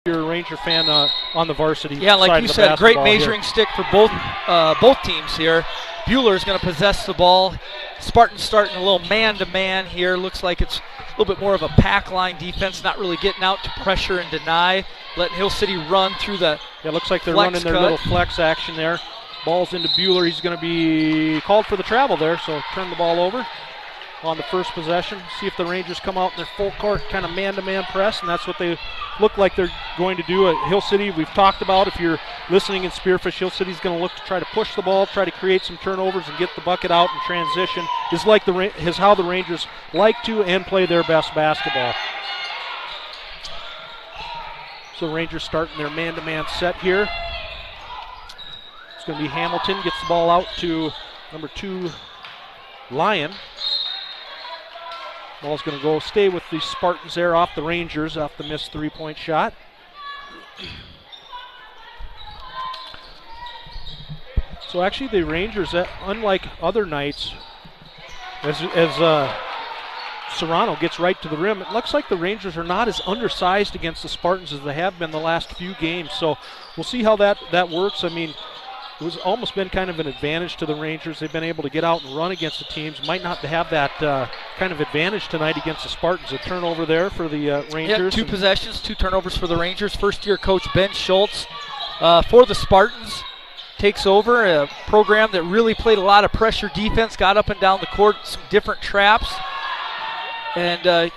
You're a Ranger fan on the varsity. Yeah, like you said, great measuring here. stick for both teams here. Bueller's going to possess the ball. Spartans starting a little man-to-man here. Looks like it's a little bit more of a pack line defense, not really getting out to pressure and deny, letting Hill City run through the Yeah, looks like they're running their little flex action there. Ball's into Bueller. He's going to be called for the travel there, so turn the ball over on the first possession. See if the Rangers come out in their full court kind of man-to-man press, and that's what they look like they're going to do at Hill City. We've talked about, if you're listening in Spearfish, Hill City's going to look to try to push the ball, try to create some turnovers and get the bucket out in transition. Is how the Rangers like to and play their best basketball. So the Rangers starting their man-to-man set here. It's going to be Hamilton, gets the ball out to number 2, Lyon. Ball's going to stay with the Spartans there off the Rangers, off the missed three-point shot. So actually the Rangers, unlike other nights, as Serrano gets right to the rim, it looks like the Rangers are not as undersized against the Spartans as they have been the last few games. So we'll see how that works. I mean, it was almost been kind of an advantage to the Rangers. They've been able to get out and run against the teams. Might not have that kind of advantage tonight against the Spartans. A turnover there for the Rangers. Yeah, 2 possessions, 2 turnovers for the Rangers. First-year coach Ben Schultz for the Spartans takes over a program that really played a lot of pressure defense, got up and down the court, some different traps. And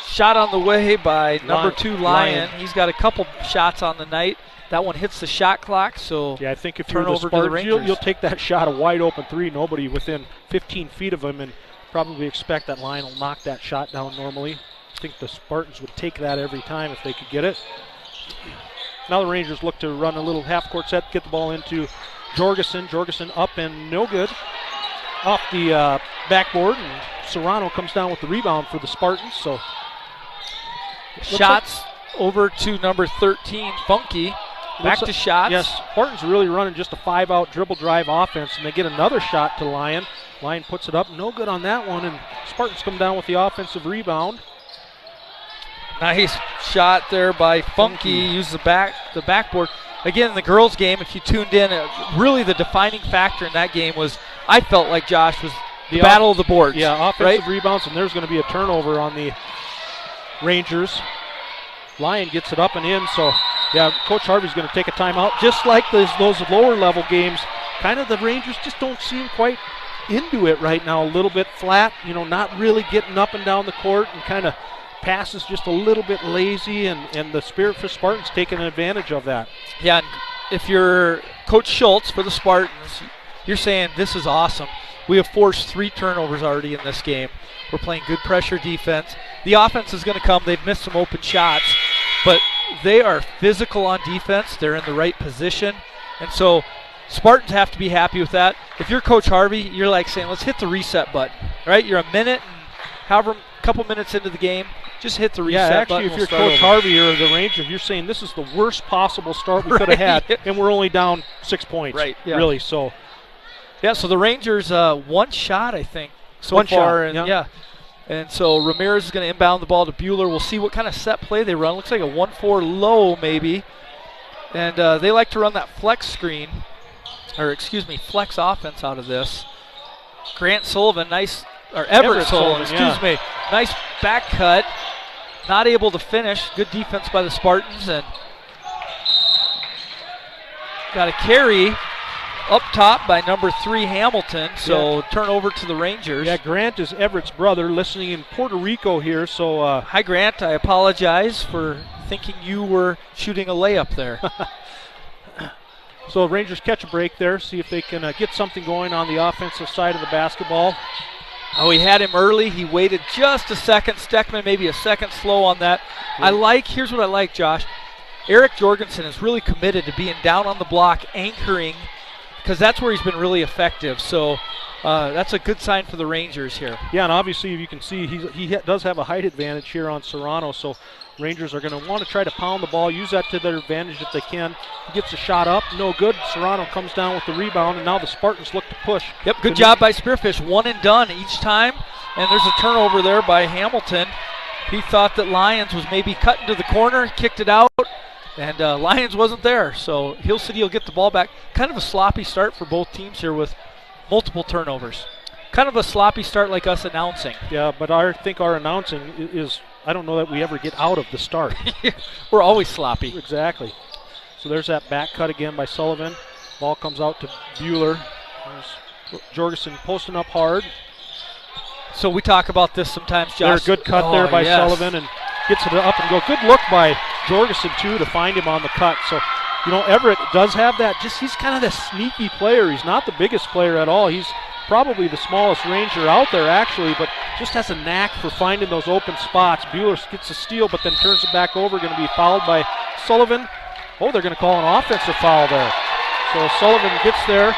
shot on the way by number 2, Lyon. He's got a couple shots on the night. That one hits the shot clock, so yeah, I think if you're the Spartans, you'll take that shot, a wide open 3, nobody within 15 feet of him, and probably expect that Lyon will knock that shot down normally. I think the Spartans would take that every time if they could get it. Now the Rangers look to run a little half-court set, get the ball into Jorgensen. Jorgensen up and no good. Off the backboard, and Serrano comes down with the rebound for the Spartans. So shots over to number 13, Funky. Back to shots. Yes, Spartans are really running just a 5-out dribble drive offense, and they get another shot to Lyon. Lyon puts it up, no good on that one, and Spartans come down with the offensive rebound. Nice shot there by Funky. Use the backboard. Again, in the girls' game, if you tuned in, really the defining factor in that game was, I felt like, Josh, was the battle of the boards. Yeah, offensive rebounds, and there's going to be a turnover on the Rangers. Lyon gets it up and in, so yeah, Coach Harvey's going to take a timeout. Just like those lower-level games, kind of the Rangers just don't seem quite into it right now. A little bit flat, not really getting up and down the court, and kind of passes just a little bit lazy, and the Spearfish Spartans taking advantage of that. Yeah, and if you're Coach Schultz for the Spartans, you're saying this is awesome. We have forced 3 turnovers already in this game. We're playing good pressure defense. The offense is going to come. They've missed some open shots, but they are physical on defense. They're in the right position. And so Spartans have to be happy with that. If you're Coach Harvey, you're like saying, let's hit the reset button, right? You're a minute and however couple minutes into the game, just hit the reset button. Yeah, actually, if you're Coach Harvey or the Rangers, you're saying this is the worst possible start we could have had, and we're only down 6 points. Right, yeah. Really, so. Yeah, so the Rangers, 1 shot, I think, so far. And so Ramirez is going to inbound the ball to Bueller. We'll see what kind of set play they run. Looks like a 1-4 low maybe. And they like to run that flex offense out of this. Everett Sullivan, nice back cut. Not able to finish. Good defense by the Spartans. And got a carry up top by number 3, Hamilton. So turnover to the Rangers. Yeah, Grant is Everett's brother, listening in Puerto Rico here. So hi, Grant. I apologize for thinking you were shooting a layup there. So Rangers catch a break there, see if they can get something going on the offensive side of the basketball. Oh, he had him early. He waited just a second. Steckman maybe a second slow on that. Yeah. Here's what I like, Josh. Eric Jorgensen is really committed to being down on the block, anchoring, because that's where he's been really effective. So that's a good sign for the Rangers here. Yeah, and obviously you can see he does have a height advantage here on Serrano, so Rangers are going to want to try to pound the ball, use that to their advantage if they can. He gets a shot up, no good. Serrano comes down with the rebound, and now the Spartans look to push. Yep, good job by Spearfish. 1 and done each time, and there's a turnover there by Hamilton. He thought that Lyons was maybe cut into the corner, kicked it out, and Lyons wasn't there. So Hill City will get the ball back. Kind of a sloppy start for both teams here with multiple turnovers. Kind of a sloppy start like us announcing. Yeah, but I think our announcing is, I don't know that we ever get out of the start. We're always sloppy. Exactly. So there's that back cut again by Sullivan. Ball comes out to Bueller. There's Jorgensen posting up hard. So we talk about this sometimes, Josh. There's a good cut there by Sullivan and gets it up and go. Good look by Jorgensen, too, to find him on the cut. So, Everett does have that. He's kind of the sneaky player. He's not the biggest player at all. He's probably the smallest Ranger out there, actually, but just has a knack for finding those open spots. Bueller gets a steal, but then turns it back over. Going to be fouled by Sullivan. Oh, they're going to call an offensive foul there. So Sullivan gets there.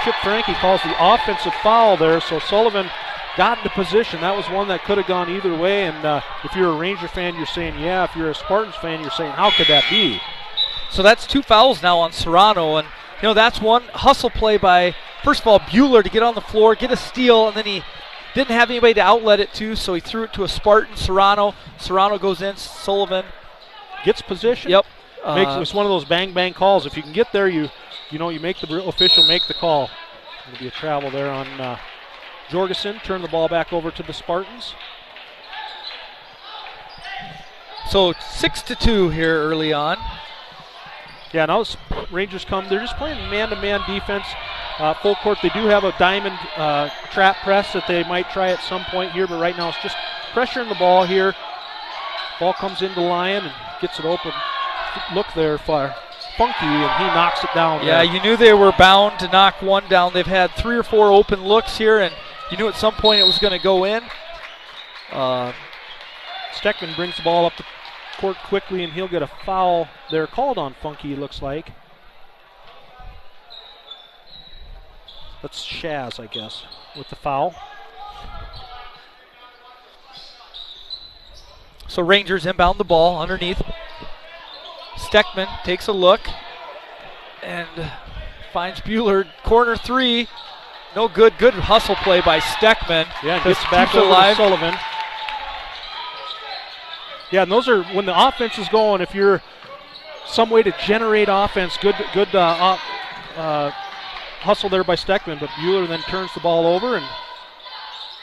Chip Frankie calls the offensive foul there, so Sullivan got into position. That was one that could have gone either way, and if you're a Ranger fan, you're saying, yeah. If you're a Spartans fan, you're saying, how could that be? So that's 2 fouls now on Serrano, and that's one hustle play by, first of all, Bueller to get on the floor, get a steal, and then he didn't have anybody to outlet it to, so he threw it to a Spartan, Serrano. Serrano goes in, Sullivan gets position. Yep. It's one of those bang calls. If you can get there, you make the official make the call. Going to be a travel there on Jorgensen. Turn the ball back over to the Spartans. So 6-2 here early on. Yeah, now Rangers come. They're just playing man-to-man defense. Full court. They do have a diamond trap press that they might try at some point here, but right now it's just pressuring the ball here. Ball comes into Lyon and gets it open. Look there for Funky, and he knocks it down. Yeah, there. You knew they were bound to knock one down. They've had 3 or 4 open looks here, and you knew at some point it was going to go in. Steckman brings the ball up the court quickly, and he'll get a foul there called on Funky, it looks like. That's Shaz, I guess, with the foul. So Rangers inbound the ball underneath. Steckman takes a look and finds Bueller. Corner 3. No good. Good hustle play by Steckman. Yeah, gets back over to Sullivan. Yeah, and those are when the offense is going. If you're some way to generate offense, good hustle there by Steckman. But Bueller then turns the ball over, and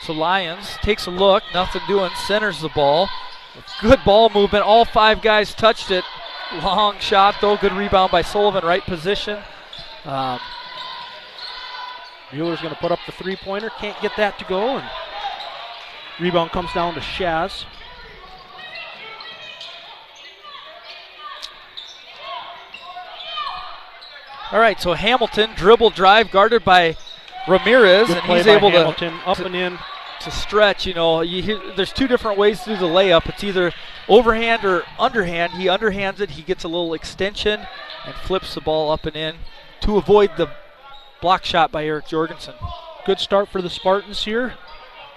so Lyons takes a look. Nothing doing. Centers the ball. Good ball movement. All 5 guys touched it. Long shot though. Good rebound by Sullivan. Right position. Bueller's going to put up the 3-pointer. Can't get that to go, and rebound comes down to Shaz. All right, so Hamilton dribble drive guarded by Ramirez, Good and play he's by able Hamilton, up and in to stretch. There's 2 different ways to do the layup. It's either overhand or underhand. He underhands it. He gets a little extension and flips the ball up and in to avoid the block shot by Eric Jorgensen. Good start for the Spartans here.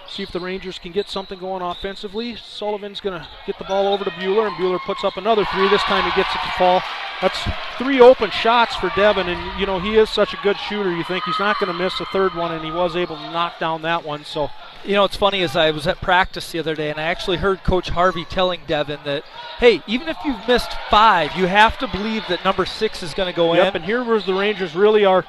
See if the Rangers can get something going offensively. Sullivan's going to get the ball over to Bueller, and Bueller puts up another 3. This time he gets it to fall. That's 3 open shots for Devin, and, he is such a good shooter. You think he's not going to miss a third one, and he was able to knock down that one. So, it's funny, as I was at practice the other day, and I actually heard Coach Harvey telling Devin that, hey, even if you've missed 5, you have to believe that number 6 is going to go in. Yep, and here where the Rangers really are.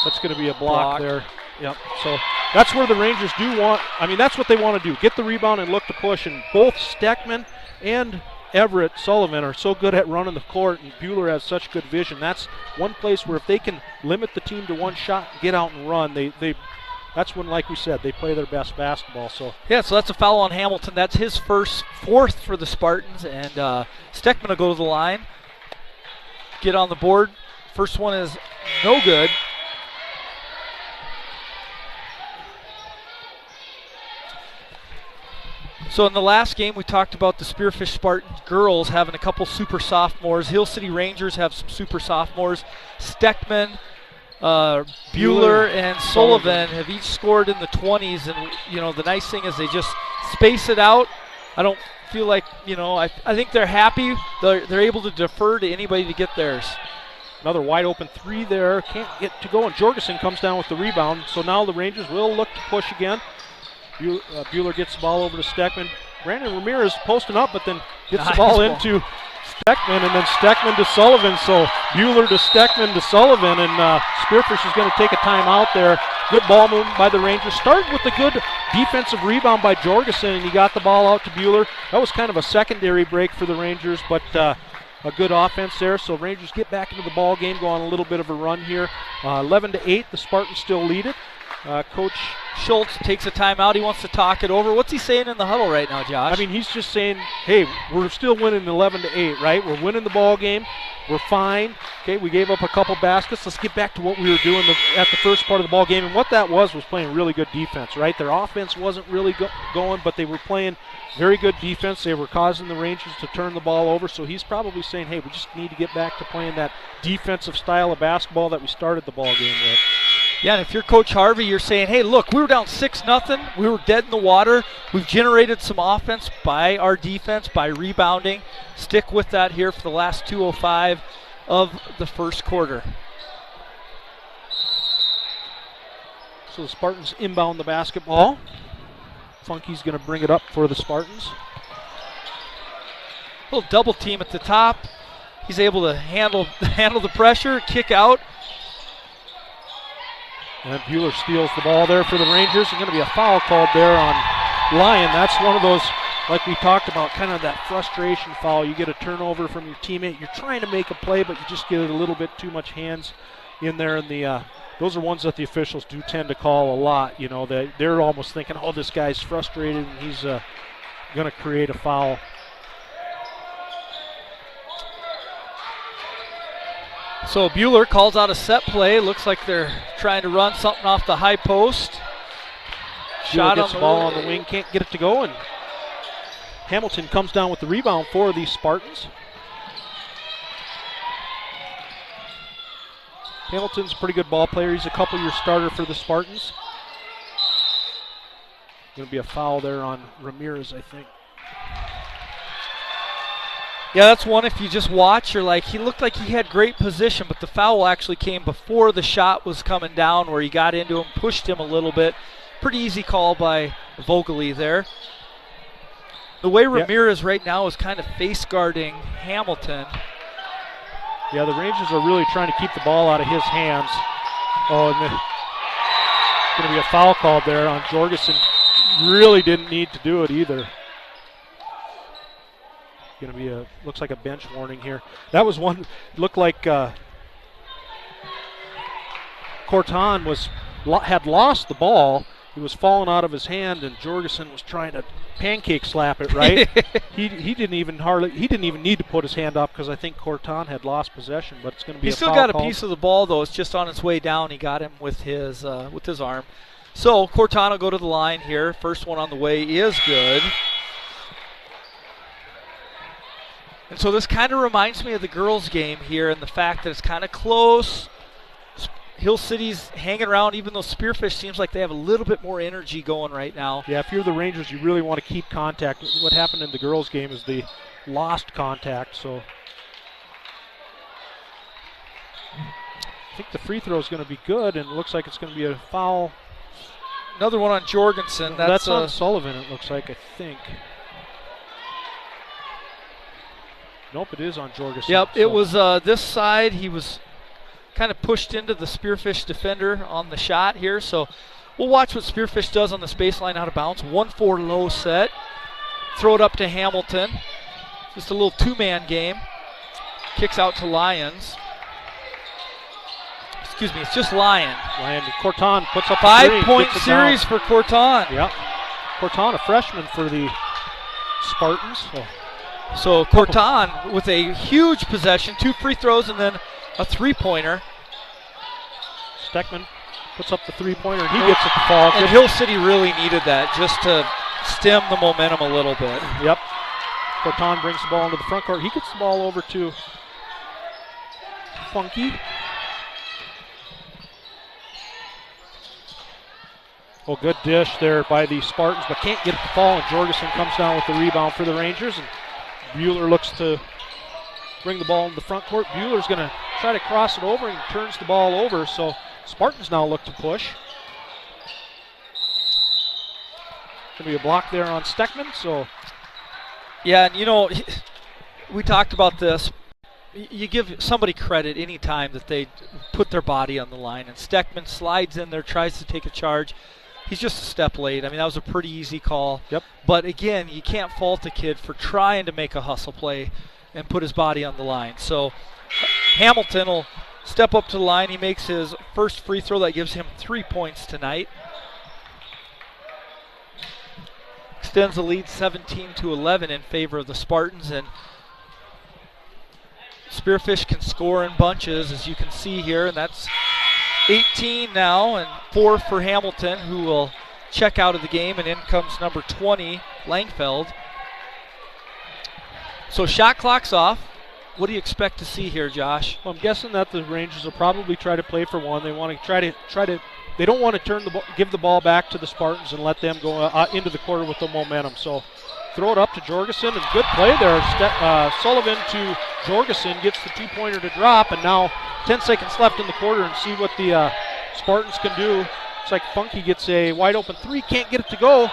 That's going to be a block there. Yep, so that's where the Rangers that's what they want to do. Get the rebound and look to push, and both Steckman and Everett Sullivan are so good at running the court, and Bueller has such good vision. That's one place where if they can limit the team to 1 shot and get out and run, that's when, like we said, they play their best basketball. So that's a foul on Hamilton. That's his 4th for the Spartans, and Steckman will go to the line, get on the board. First one is no good. So in the last game, we talked about the Spearfish Spartans girls having a couple super sophomores. Hill City Rangers have some super sophomores. Steckman, Bueller, and Sullivan have each scored in the 20s. And, the nice thing is they just space it out. I don't feel like, I think they're happy. They're able to defer to anybody to get theirs. Another wide open 3 there. Can't get to go, and Jorgensen comes down with the rebound. So now the Rangers will look to push again. Bueller gets the ball over to Steckman. Brandon Ramirez posting up, but then gets Nice the ball ball. into Steckman, and then Steckman to Sullivan. So Bueller to Steckman to Sullivan, and Spearfish is going to take a timeout there. Good ball movement by the Rangers. Started with a good defensive rebound by Jorgensen, and he got the ball out to Bueller. That was kind of a secondary break for the Rangers, but a good offense there. So Rangers get back into the ball game, go on a little bit of a run here. 11-8, the Spartans still lead it. Coach Schultz takes a timeout. He wants to talk it over. What's he saying in the huddle right now, Josh? I mean, he's just saying, hey, we're still winning 11-8, right? We're winning the ball game. We're fine. Okay, we gave up a couple baskets. Let's get back to what we were doing at the first part of the ball game. And what that was playing really good defense, right? Their offense wasn't really going, but they were playing very good defense. They were causing the Rangers to turn the ball over. So he's probably saying, hey, we just need to get back to playing that defensive style of basketball that we started the ball game with. Yeah, and if you're Coach Harvey, you're saying, hey, look, we were down 6-0. We were dead in the water. We've generated some offense by our defense, by rebounding. Stick with that here for the last 2:05 of the first quarter. So the Spartans inbound the basketball. Funky's going to bring it up for the Spartans. A little double team at the top. He's able to handle the pressure, kick out. And Bueller steals the ball there for the Rangers. There's going to be a foul called there on Lyon. That's one of those, like we talked about, kind of that frustration foul. You get a turnover from your teammate. You're trying to make a play, but you just get a little bit too much hands in there. And those are ones that the officials do tend to call a lot. You know, they're almost thinking, oh, this guy's frustrated and he's going to create a foul. So Bueller calls out a set play. Looks like they're trying to run something off the high post. Shot gets the ball on the wing, can't get it to go, and Hamilton comes down with the rebound for these Spartans. Hamilton's a pretty good ball player. He's a couple-year starter for the Spartans. Going to be a foul there on Ramirez, I think. Yeah, that's one. If you just watch, you're like, he looked like he had great position, but the foul actually came before the shot was coming down, where he got into him, pushed him a little bit. Pretty easy call by Vogely there. The way Ramirez right now is kind of face guarding Hamilton. Yeah, the Rangers are really trying to keep the ball out of his hands. Oh, and going to be a foul called there on Jorgensen. Really didn't need to do it either. Going to be looks like a bench warning here. That was one, looked like Corton had lost the ball. He was falling out of his hand, and Jorgensen was trying to pancake slap it, right? he didn't even need to put his hand up, because I think Corton had lost possession, but it's going to be He's a still foul got a call. piece of the ball, though. It's just on its way down. He got him with his arm. So Corton will go to the line here. First one on the way is good. And so this kind of reminds me of the girls' game here, and the fact that it's kind of close. Hill City's hanging around, even though Spearfish seems like they have a little bit more energy going right now. Yeah, if you're the Rangers, you really want to keep contact. What happened in the girls' game is they lost contact, so I think the free throw is going to be good, and it looks like it's going to be a foul. Another one on Jorgensen. That's on Sullivan, it looks like, I think. Nope, it is on Jorgensen. Yep, it was this side. He was kind of pushed into the Spearfish defender on the shot here. So we'll watch what Spearfish does on the space line out of bounds. 1-4 low set. Throw it up to Hamilton. Just a little two-man game. Kicks out to Lyons. Excuse me, it's just Lyon. Corton puts up a 5-point series for Corton. Yep. Corton, a freshman for the Spartans. So Corton with a huge possession, 2 free throws, and then a three-pointer. Steckman puts up the three-pointer, and he gets it to fall. And Hill City really needed that just to stem the momentum a little bit. Yep. Corton brings the ball into the front court. He gets the ball over to Funky. Well, good dish there by the Spartans, but can't get it to fall, and Jorgensen comes down with the rebound for the Rangers, and Bueller looks to bring the ball into the front court. Bueller's going to try to cross it over and turns the ball over, so Spartans now look to push. to be a block there on Steckman. So, yeah, and we talked about this. You give somebody credit any time that they put their body on the line, and Steckman slides in there, tries to take a charge. He's just a step late. I mean, that was a pretty easy call. Yep. But again, you can't fault the kid for trying to make a hustle play and put his body on the line. So Hamilton will step up to the line. He makes his first free throw. That gives him 3 points tonight. Extends the lead 17-11 in favor of the Spartans. And Spearfish can score in bunches, as you can see here, and that's 18 now, and 4 for Hamilton, who will check out of the game, and in comes number 20, Langfeld. So shot clock's off. What do you expect to see here, Josh? Well, I'm guessing that the Rangers will probably try to play for one. They want to try to. They don't want to give the ball back to the Spartans and let them go into the quarter with the momentum. So throw it up to Jorgensen, and good play there. Sullivan to Jorgensen, gets the two-pointer to drop, and now 10 seconds left in the quarter, and see what the Spartans can do. Looks like Funky gets a wide-open three, can't get it to go.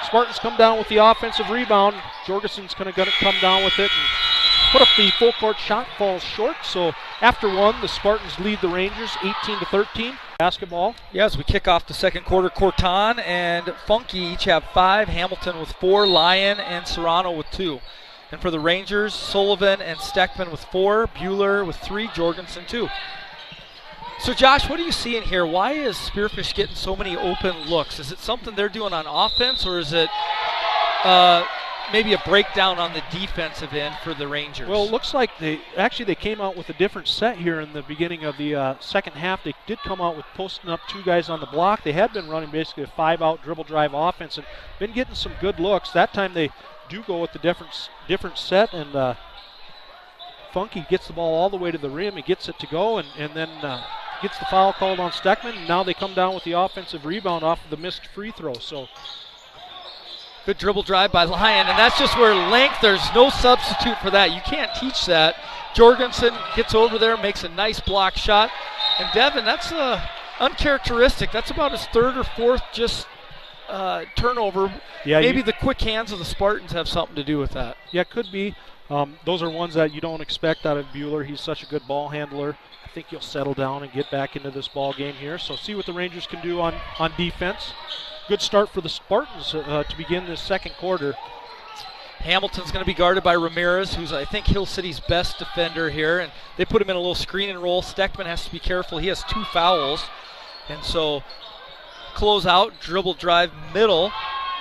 Spartans come down with the offensive rebound. Jorgensen's going to come down with it and put up the full-court shot, falls short. So after one, the Spartans lead the Rangers 18-13. Basketball. Yeah, as we kick off the second quarter, Corton and Funky each have 5, Hamilton with 4, Lyon and Serrano with 2. And for the Rangers, Sullivan and Steckman with 4, Bueller with 3, Jorgensen 2. So Josh, what are you seeing here? Why is Spearfish getting so many open looks? Is it something they're doing on offense, or is it maybe a breakdown on the defensive end for the Rangers? Well, it looks like they came out with a different set here in the beginning of the second half. They did come out with posting up 2 guys on the block. They had been running basically a 5-out dribble drive offense and been getting some good looks. That time they do go with the different set, and Funky gets the ball all the way to the rim. He gets it to go, and then gets the foul called on Steckman. And now they come down with the offensive rebound off of the missed free throw. So good dribble drive by Lyon, and that's just where length, there's no substitute for that. You can't teach that. Jorgensen gets over there, makes a nice block shot. And Devin, that's uncharacteristic. That's about his 3rd or 4th just turnover. Yeah, maybe the quick hands of the Spartans have something to do with that. Yeah, could be. Those are ones that you don't expect out of Bueller. He's such a good ball handler. I think he'll settle down and get back into this ball game here. So see what the Rangers can do on defense. Good start for the Spartans to begin this second quarter. Hamilton's going to be guarded by Ramirez, who's, I think, Hill City's best defender here. And they put him in a little screen and roll. Steckman has to be careful. He has 2 fouls. And so close out, dribble drive middle.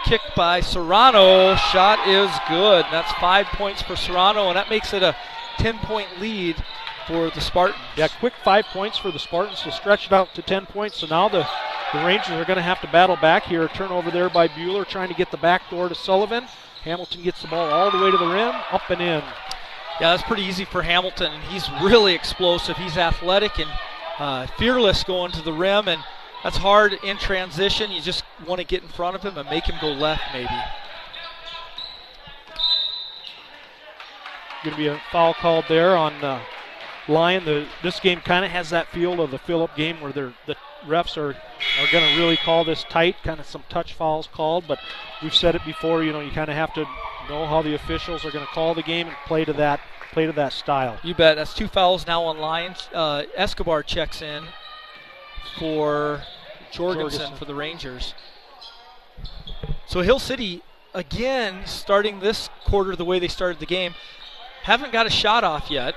Kick by Serrano. Shot is good. That's 5 points for Serrano, and that makes it a 10-point lead for the Spartans. Yeah, quick 5 points for the Spartans to stretch it out to 10 points. So now the Rangers are going to have to battle back here. A turnover there by Bueller, trying to get the back door to Sullivan. Hamilton gets the ball all the way to the rim, up and in. Yeah, that's pretty easy for Hamilton, and he's really explosive. He's athletic and fearless going to the rim, and that's hard in transition. You just want to get in front of him and make him go left maybe. Going to be a foul called there on Lyon. This game kind of has that feel of the fill-up game where the refs are going to really call this tight, kind of some touch fouls called, but we've said it before, you kind of have to know how the officials are going to call the game and play to that style. You bet. That's 2 fouls now on Lyon. Escobar checks in for Jorgensen for the Rangers. So Hill City, again, starting this quarter the way they started the game, haven't got a shot off yet.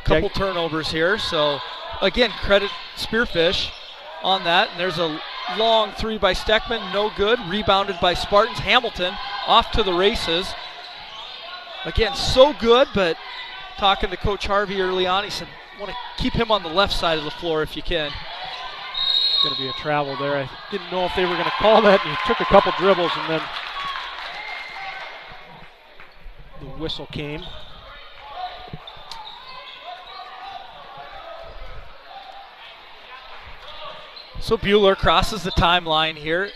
Couple turnovers here, so again, credit Spearfish on that. And there's a long 3 by Steckman, no good. Rebounded by Spartans. Hamilton off to the races. Again, so good, but talking to Coach Harvey early on, he said, want to keep him on the left side of the floor if you can. Going to be a travel there. I didn't know if they were going to call that, and he took a couple dribbles, and then the whistle came. So Bueller crosses the timeline here.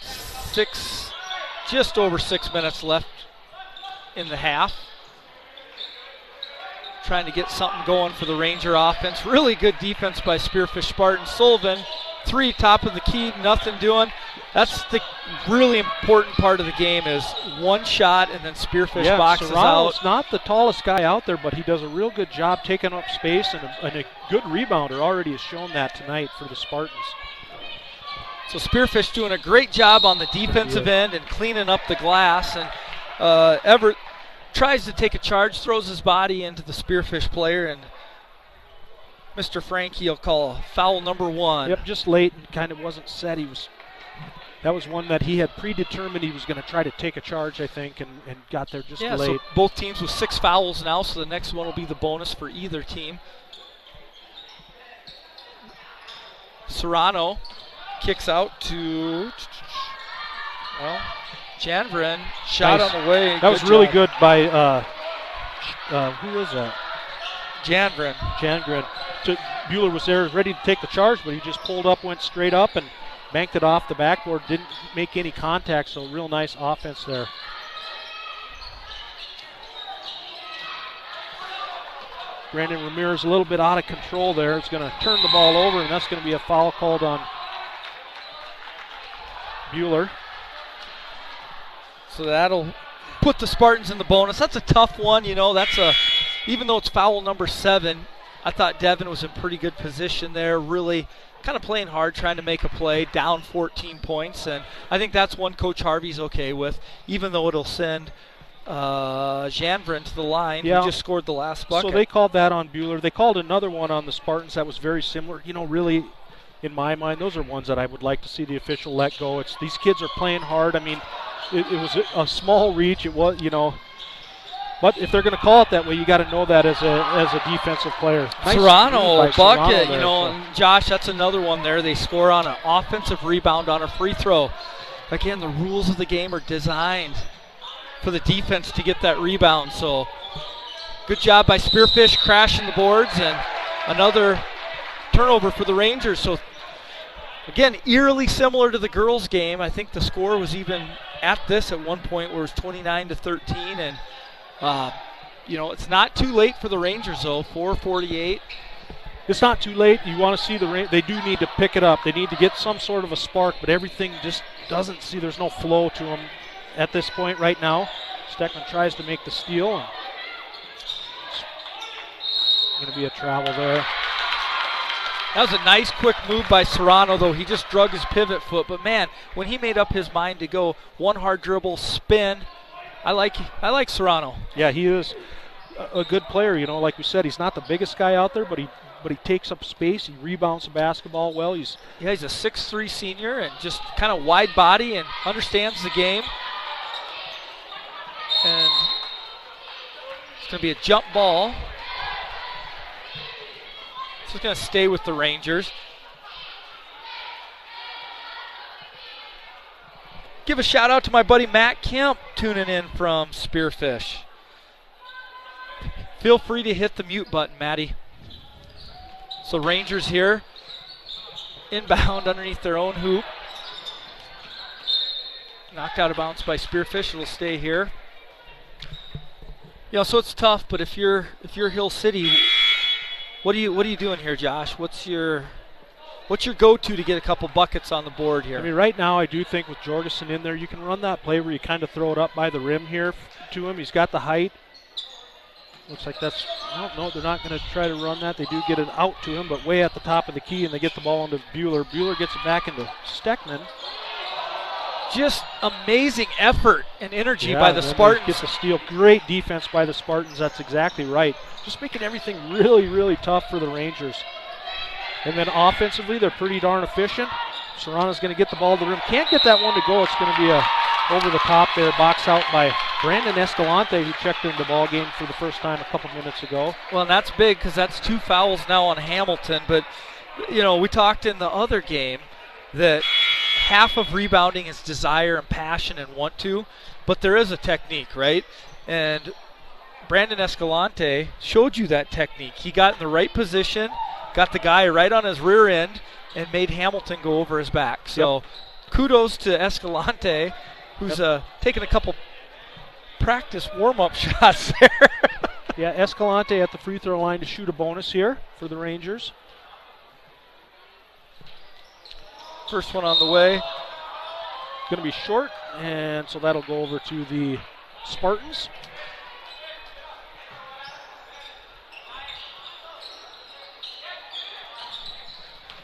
Just over 6 minutes left in the half. Trying to get something going for the Ranger offense. Really good defense by Spearfish Spartan. Sullivan, 3 top of the key, nothing doing. That's the really important part of the game is one shot and then Spearfish boxes Serrano's out. not the tallest guy out there, but he does a real good job taking up space, and a good rebounder already has shown that tonight for the Spartans. So Spearfish doing a great job on the defensive end and cleaning up the glass. And Everett tries to take a charge, throws his body into the Spearfish player, and Mr. Frankie will call foul number 1. Yep, just late and kind of wasn't set. That was one that he had predetermined he was going to try to take a charge, I think, and got there just late. So both teams with 6 fouls now, so the next one will be the bonus for either team. Serrano kicks out to, Janvrin. Shot nice. On the way. That was really good by, who was that? Janvrin. Bueller was there, ready to take the charge, but he just pulled up, went straight up, and banked it off the backboard. Didn't make any contact, so real nice offense there. Brandon Ramirez a little bit out of control there. It's going to turn the ball over, and that's going to be a foul called on Bueller. So that'll put the Spartans in the bonus. That's a tough one, even though it's foul number 7, I thought Devin was in pretty good position there, really kind of playing hard, trying to make a play, down 14 points, and I think that's one Coach Harvey's okay with, even though it'll send Janvrin to the line. Yeah. He just scored the last bucket. So they called that on Bueller. They called another one on the Spartans that was very similar. Really, in my mind, those are ones that I would like to see the official let go. These kids are playing hard. I mean, it was a small reach. It was, but if they're going to call it that way, you got to know that as a defensive player. Nice Serrano bucket, Serrano and Josh, that's another one there. They score on an offensive rebound on a free throw. Again, the rules of the game are designed for the defense to get that rebound. So good job by Spearfish crashing the boards, and another turnover for the Rangers. So again, eerily similar to the girls' game. I think the score was even at one point where it was 29-13, and it's not too late for the Rangers though. 4:48. It's not too late. You want to see they do need to pick it up. They need to get some sort of a spark, but everything just doesn't see. There's no flow to them at this point right now. Steckman tries to make the steal, and it's going to be a travel there. That was a nice quick move by Serrano, though. He just drug his pivot foot. But, man, when he made up his mind to go one hard dribble, spin, I like Serrano. Yeah, he is a good player. Like we said, he's not the biggest guy out there, but he takes up space. He rebounds the basketball well. He's a 6'3" senior and just kind of wide body and understands the game. And it's going to be a jump ball. This is going to stay with the Rangers. Give a shout out to my buddy Matt Kemp tuning in from Spearfish. Feel free to hit the mute button, Matty. So Rangers here, inbound underneath their own hoop. Knocked out of bounds by Spearfish. It'll stay here. So it's tough, but if you're Hill City, what are you doing here, Josh? What's your go-to to get a couple buckets on the board here? I mean, right now I do think with Jorgensen in there, you can run that play where you kind of throw it up by the rim here to him. He's got the height. Looks like that's, no, they're not going to try to run that. They do get it out to him, but way at the top of the key, and they get the ball into Bueller. Bueller gets it back into Steckman. Just amazing effort and energy by the Spartans. Gets a steal. Great defense by the Spartans. That's exactly right. Just making everything really, really tough for the Rangers. And then offensively, they're pretty darn efficient. Serrano's going to get the ball to the rim. Can't get that one to go. It's going to be a over the top there, box out by Brandon Escalante, who checked in the ball game for the first time a couple minutes ago. Well, and that's big because that's 2 fouls now on Hamilton. But, we talked in the other game that half of rebounding is desire and passion and want to, but there is a technique, right? And Brandon Escalante showed you that technique. He got in the right position, got the guy right on his rear end, and made Hamilton go over his back. So kudos to Escalante, who's taking a couple practice warm-up shots there. Yeah, Escalante at the free throw line to shoot a bonus here for the Rangers. First one on the way. going to be short, and so that'll go over to the Spartans.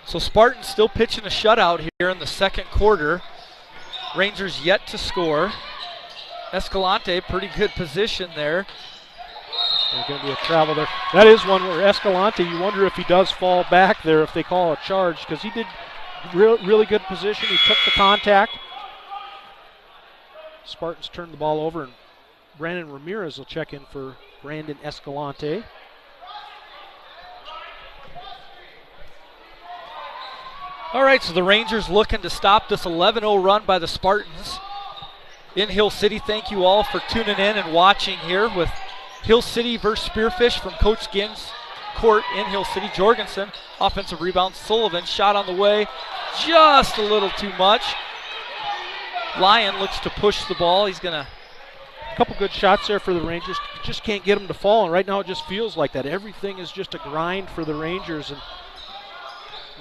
So Spartans still pitching a shutout here in the second quarter. Rangers yet to score. Escalante, pretty good position there. There's going to be a travel there. That is one where Escalante, you wonder if he does fall back there if they call a charge, because he did really good position. He took the contact. Spartans turned the ball over, and Brandon Ramirez will check in for Brandon Escalante. All right, so the Rangers looking to stop this 11-0 run by the Spartans in Hill City. Thank you all for tuning in and watching here with Hill City versus Spearfish from Coach Ginn's court in Hill City. Jorgensen, offensive rebound. Sullivan, shot on the way, just a little too much. Lyon looks to push the ball. He's going to... A couple good shots there for the Rangers. Just can't get them to fall, and right now it just feels like that. Everything is just a grind for the Rangers, and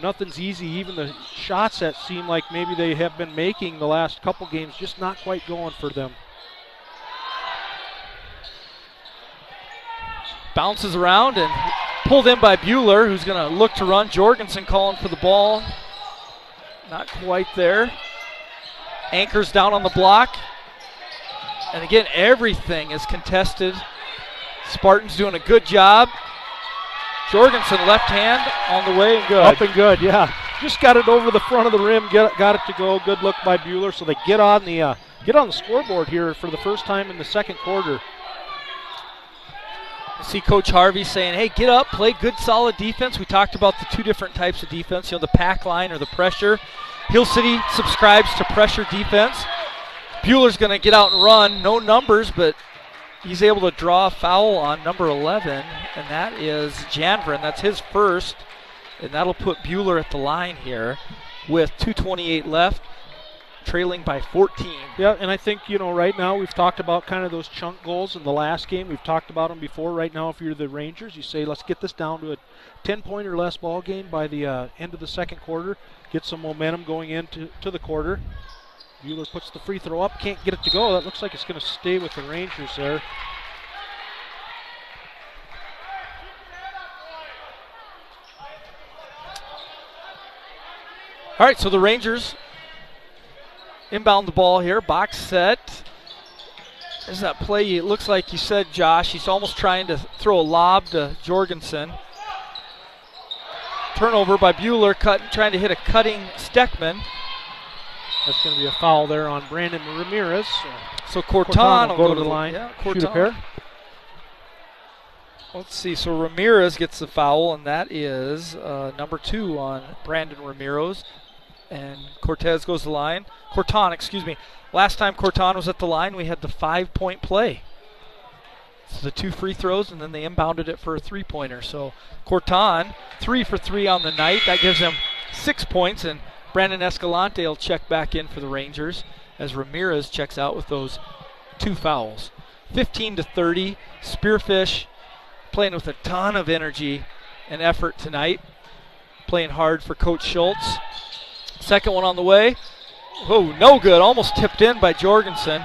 nothing's easy. Even the shots that seem like maybe they have been making the last couple games, just not quite going for them. Bounces around and pulled in by Bueller, who's going to look to run. Jorgensen calling for the ball. Not quite there. Anchors down on the block. And again, everything is contested. Spartans doing a good job. Jorgensen, left hand, on the way and good. Up and good, yeah. Just got it over the front of the rim, got it to go. Good look by Bueller. So they get on the scoreboard here for the first time in the second quarter. You see Coach Harvey saying, hey, get up, play good, solid defense. We talked about the two different types of defense, the pack line or the pressure. Hill City subscribes to pressure defense. Bueller's going to get out and run. No numbers, but he's able to draw a foul on number 11, and that is Janvrin. That's his first, and that'll put Bueller at the line here with 2:28 left, trailing by 14. Yeah, and I think, right now we've talked about kind of those chunk goals in the last game. We've talked about them before. Right now, if you're the Rangers, you say, let's get this down to a 10-point or less ball game by the end of the second quarter, get some momentum going into the quarter. Bueller puts the free throw up, can't get it to go. That looks like it's going to stay with the Rangers there. All right, so the Rangers inbound the ball here, box set. There's that play, it looks like you said, Josh, he's almost trying to throw a lob to Jorgensen. Turnover by Bueller, trying to hit a cutting Steckman. That's going to be a foul there on Brandon Ramirez. So Corton will go to the line, shoot a pair. Let's see, so Ramirez gets the foul, and that is number 2 on Brandon Ramirez. And Cortez goes to the line. Corton, excuse me. Last time Corton was at the line, we had the 5-point play. So the 2 free throws, and then they inbounded it for a 3-pointer. So Corton, 3 for 3 on the night. That gives him 6 points, and Brandon Escalante will check back in for the Rangers as Ramirez checks out with those 2 fouls. 15-30. Spearfish playing with a ton of energy and effort tonight. Playing hard for Coach Schultz. Second one on the way. Oh, no good. Almost tipped in by Jorgensen.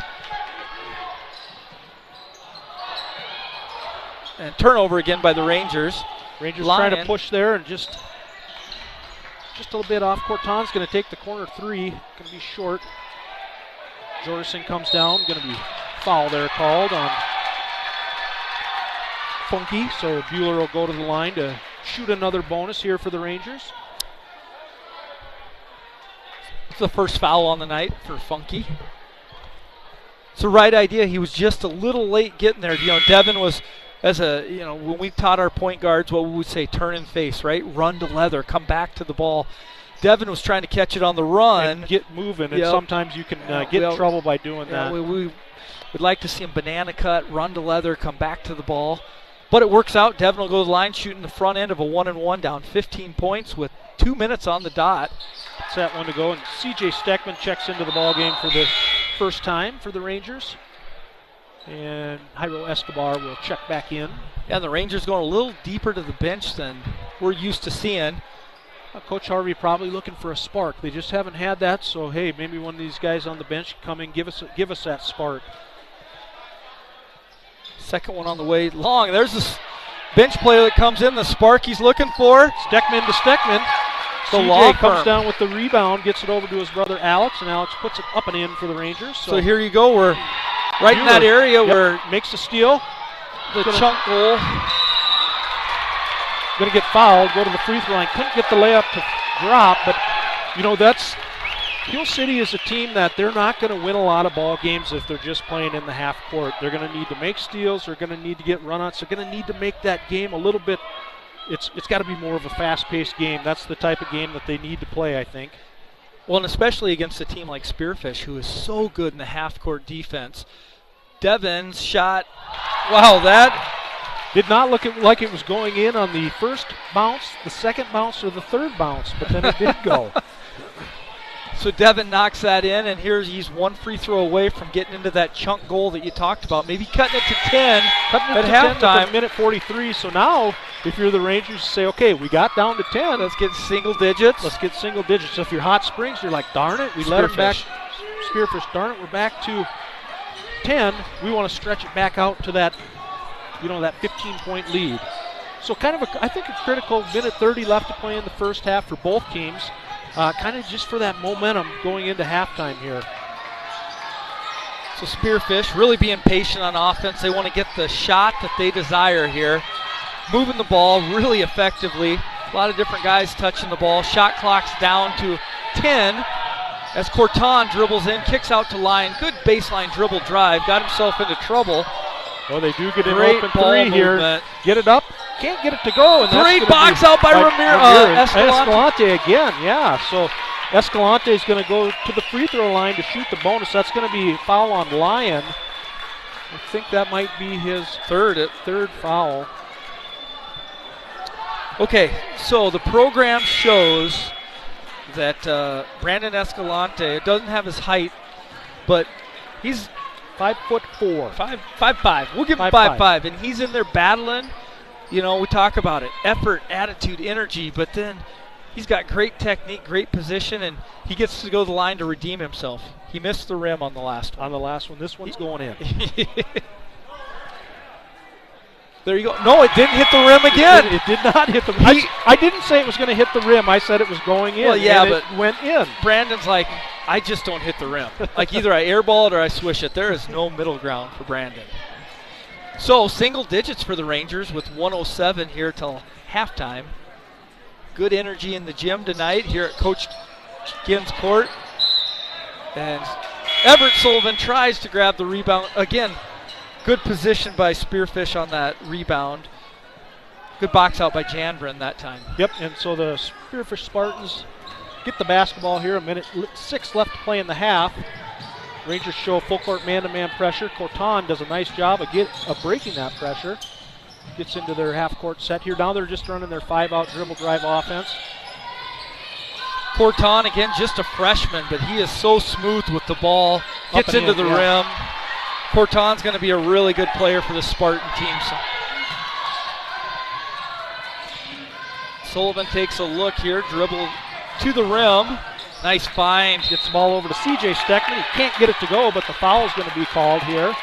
And turnover again by the Rangers. Rangers trying to push there and just a little bit off. Corton's going to take the corner 3. Going to be short. Jorgensen comes down. Going to be foul there called on Funky. So Bueller will go to the line to shoot another bonus here for the Rangers. It's the first foul on the night for Funky. It's the right idea. He was just a little late getting there. Devin was, when we taught our point guards, what we would say, turn and face, right? Run to leather, come back to the ball. Devin was trying to catch it on the run. And get moving, and sometimes you can get in trouble by doing that. We would like to see him banana cut, run to leather, come back to the ball. But it works out. Devin will go to the line, shooting the front end of a 1-and-1, down 15 points with 2 minutes on the dot. It's that one to go, and C.J. Steckman checks into the ball game for the first time for the Rangers. And Jairo Escobar will check back in. Yeah, the Rangers going a little deeper to the bench than we're used to seeing. Coach Harvey probably looking for a spark. They just haven't had that, so hey, maybe one of these guys on the bench come in, give us that spark. Second one on the way long. There's this bench player that comes in, the spark he's looking for. Steckman to Steckman. CJ comes down with the rebound, gets it over to his brother Alex, and Alex puts it up and in for the Rangers. So here you go. We're right in that area where makes a steal. The chunk goal. Going to get fouled, go to the free throw line. Couldn't get the layup to drop, but that's Hill City is a team that they're not going to win a lot of ball games if they're just playing in the half court. They're going to need to make steals. They're going to need to get run-outs. They're going to need to make that game a little bit. It's got to be more of a fast-paced game. That's the type of game that they need to play, I think. Well, and especially against a team like Spearfish, who is so good in the half-court defense. Devin's shot, wow, that did not look like it was going in on the first bounce, the second bounce, or the third bounce, but then it did go. So Devin knocks that in, and he's one free throw away from getting into that chunk goal that you talked about. Maybe cutting it to 10 at halftime. 10 minute 43. So now, if you're the Rangers, you say, okay, we got down to 10. Let's get single digits. So if you're Hot Springs, you're like, darn it, we let them back. Spearfish, darn it, we're back to 10. We want to stretch it back out to that, that 15-point lead. So kind of, I think a critical minute 30 left to play in the first half for both teams. Kind of just for that momentum going into halftime here. So Spearfish really being patient on offense. They want to get the shot that they desire here. Moving the ball really effectively. A lot of different guys touching the ball. Shot clock's down to 10 as Corton dribbles in, kicks out to line. Good baseline dribble drive. Got himself into trouble. Well, they do get an Great open ball three here. movement. Get it up. Can't get it to go. And great box out by Escalante again, yeah. So Escalante is going to go to the free throw line to shoot the bonus. That's going to be foul on Lyon. I think that might be his third foul. Okay, so the program shows that Brandon Escalante doesn't have his height, but he's 5'4". 5'5". We'll give him 5'5", and he's in there battling. We talk about it, effort, attitude, energy, but then he's got great technique, great position, and he gets to go to the line to redeem himself. He missed the rim on the last one. This one's going in. There you go. No, it didn't hit the rim again. It did not hit the rim. I didn't say it was going to hit the rim. I said it was going in. Well, yeah, but it went in. Brandon's like, I just don't hit the rim. Like either I airball it or I swish it. There is no middle ground for Brandon. So single digits for the Rangers with 1:07 here till halftime. Good energy in the gym tonight here at Coach Ginn's court. And Everett Sullivan tries to grab the rebound. Again, good position by Spearfish on that rebound. Good box out by Janvrin that time. Yep, and so the Spearfish Spartans get the basketball here. 1:06 left to play in the half. Rangers show full court man-to-man pressure. Corton does a nice job of breaking that pressure. Gets into their half-court set here. Now they're just running their 5-out dribble drive offense. Corton, again, just a freshman, but he is so smooth with the ball. Gets into the rim. Corton's going to be a really good player for the Spartan team. Sullivan takes a look here, dribble to the rim. Nice find. Gets the ball over to CJ Steckman. He can't get it to go, but the foul is going to be called here.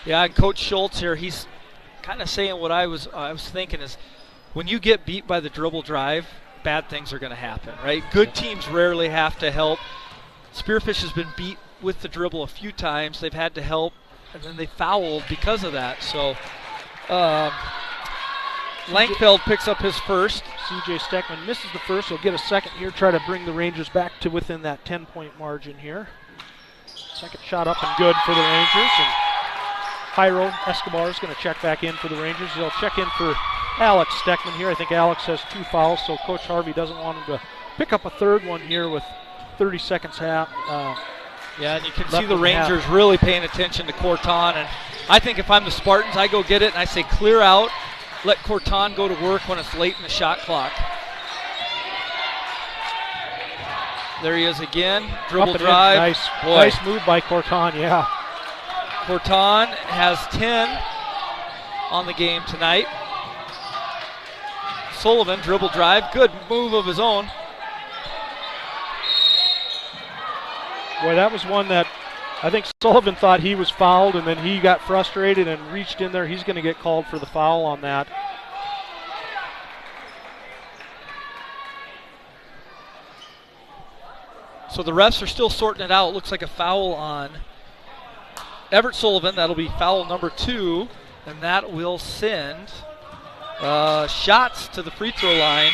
Yeah, and Coach Schultz here, he's kind of saying what I was thinking is when you get beat by the dribble drive, bad things are going to happen, right? Good teams rarely have to help. Spearfish has been beat with the dribble a few times. They've had to help, and then they fouled because of that. So Langfeld picks up his first. CJ Steckman misses the first. He'll get a second here, try to bring the Rangers back to within that 10-point margin here. Second shot up and good for the Rangers. And Jairo Escobar is going to check back in for the Rangers. He'll check in for Alex Steckman here. I think Alex has 2 fouls, so Coach Harvey doesn't want him to pick up a third one here with 30 seconds half. Yeah, and you can see the Rangers really paying attention to Corton. And I think if I'm the Spartans, I go get it and I say clear out. Let Corton go to work when it's late in the shot clock. There he is again. Dribble drive. Nice move by Corton, yeah. Corton has 10. on the game tonight. Sullivan, dribble drive, good move of his own. Boy, that was one that I think Sullivan thought he was fouled, and then he got frustrated and reached in there. He's going to get called for the foul on that. So the refs are still sorting it out. Looks like a foul on Everett Sullivan. That'll be foul number 2, and that will send shots to the free throw line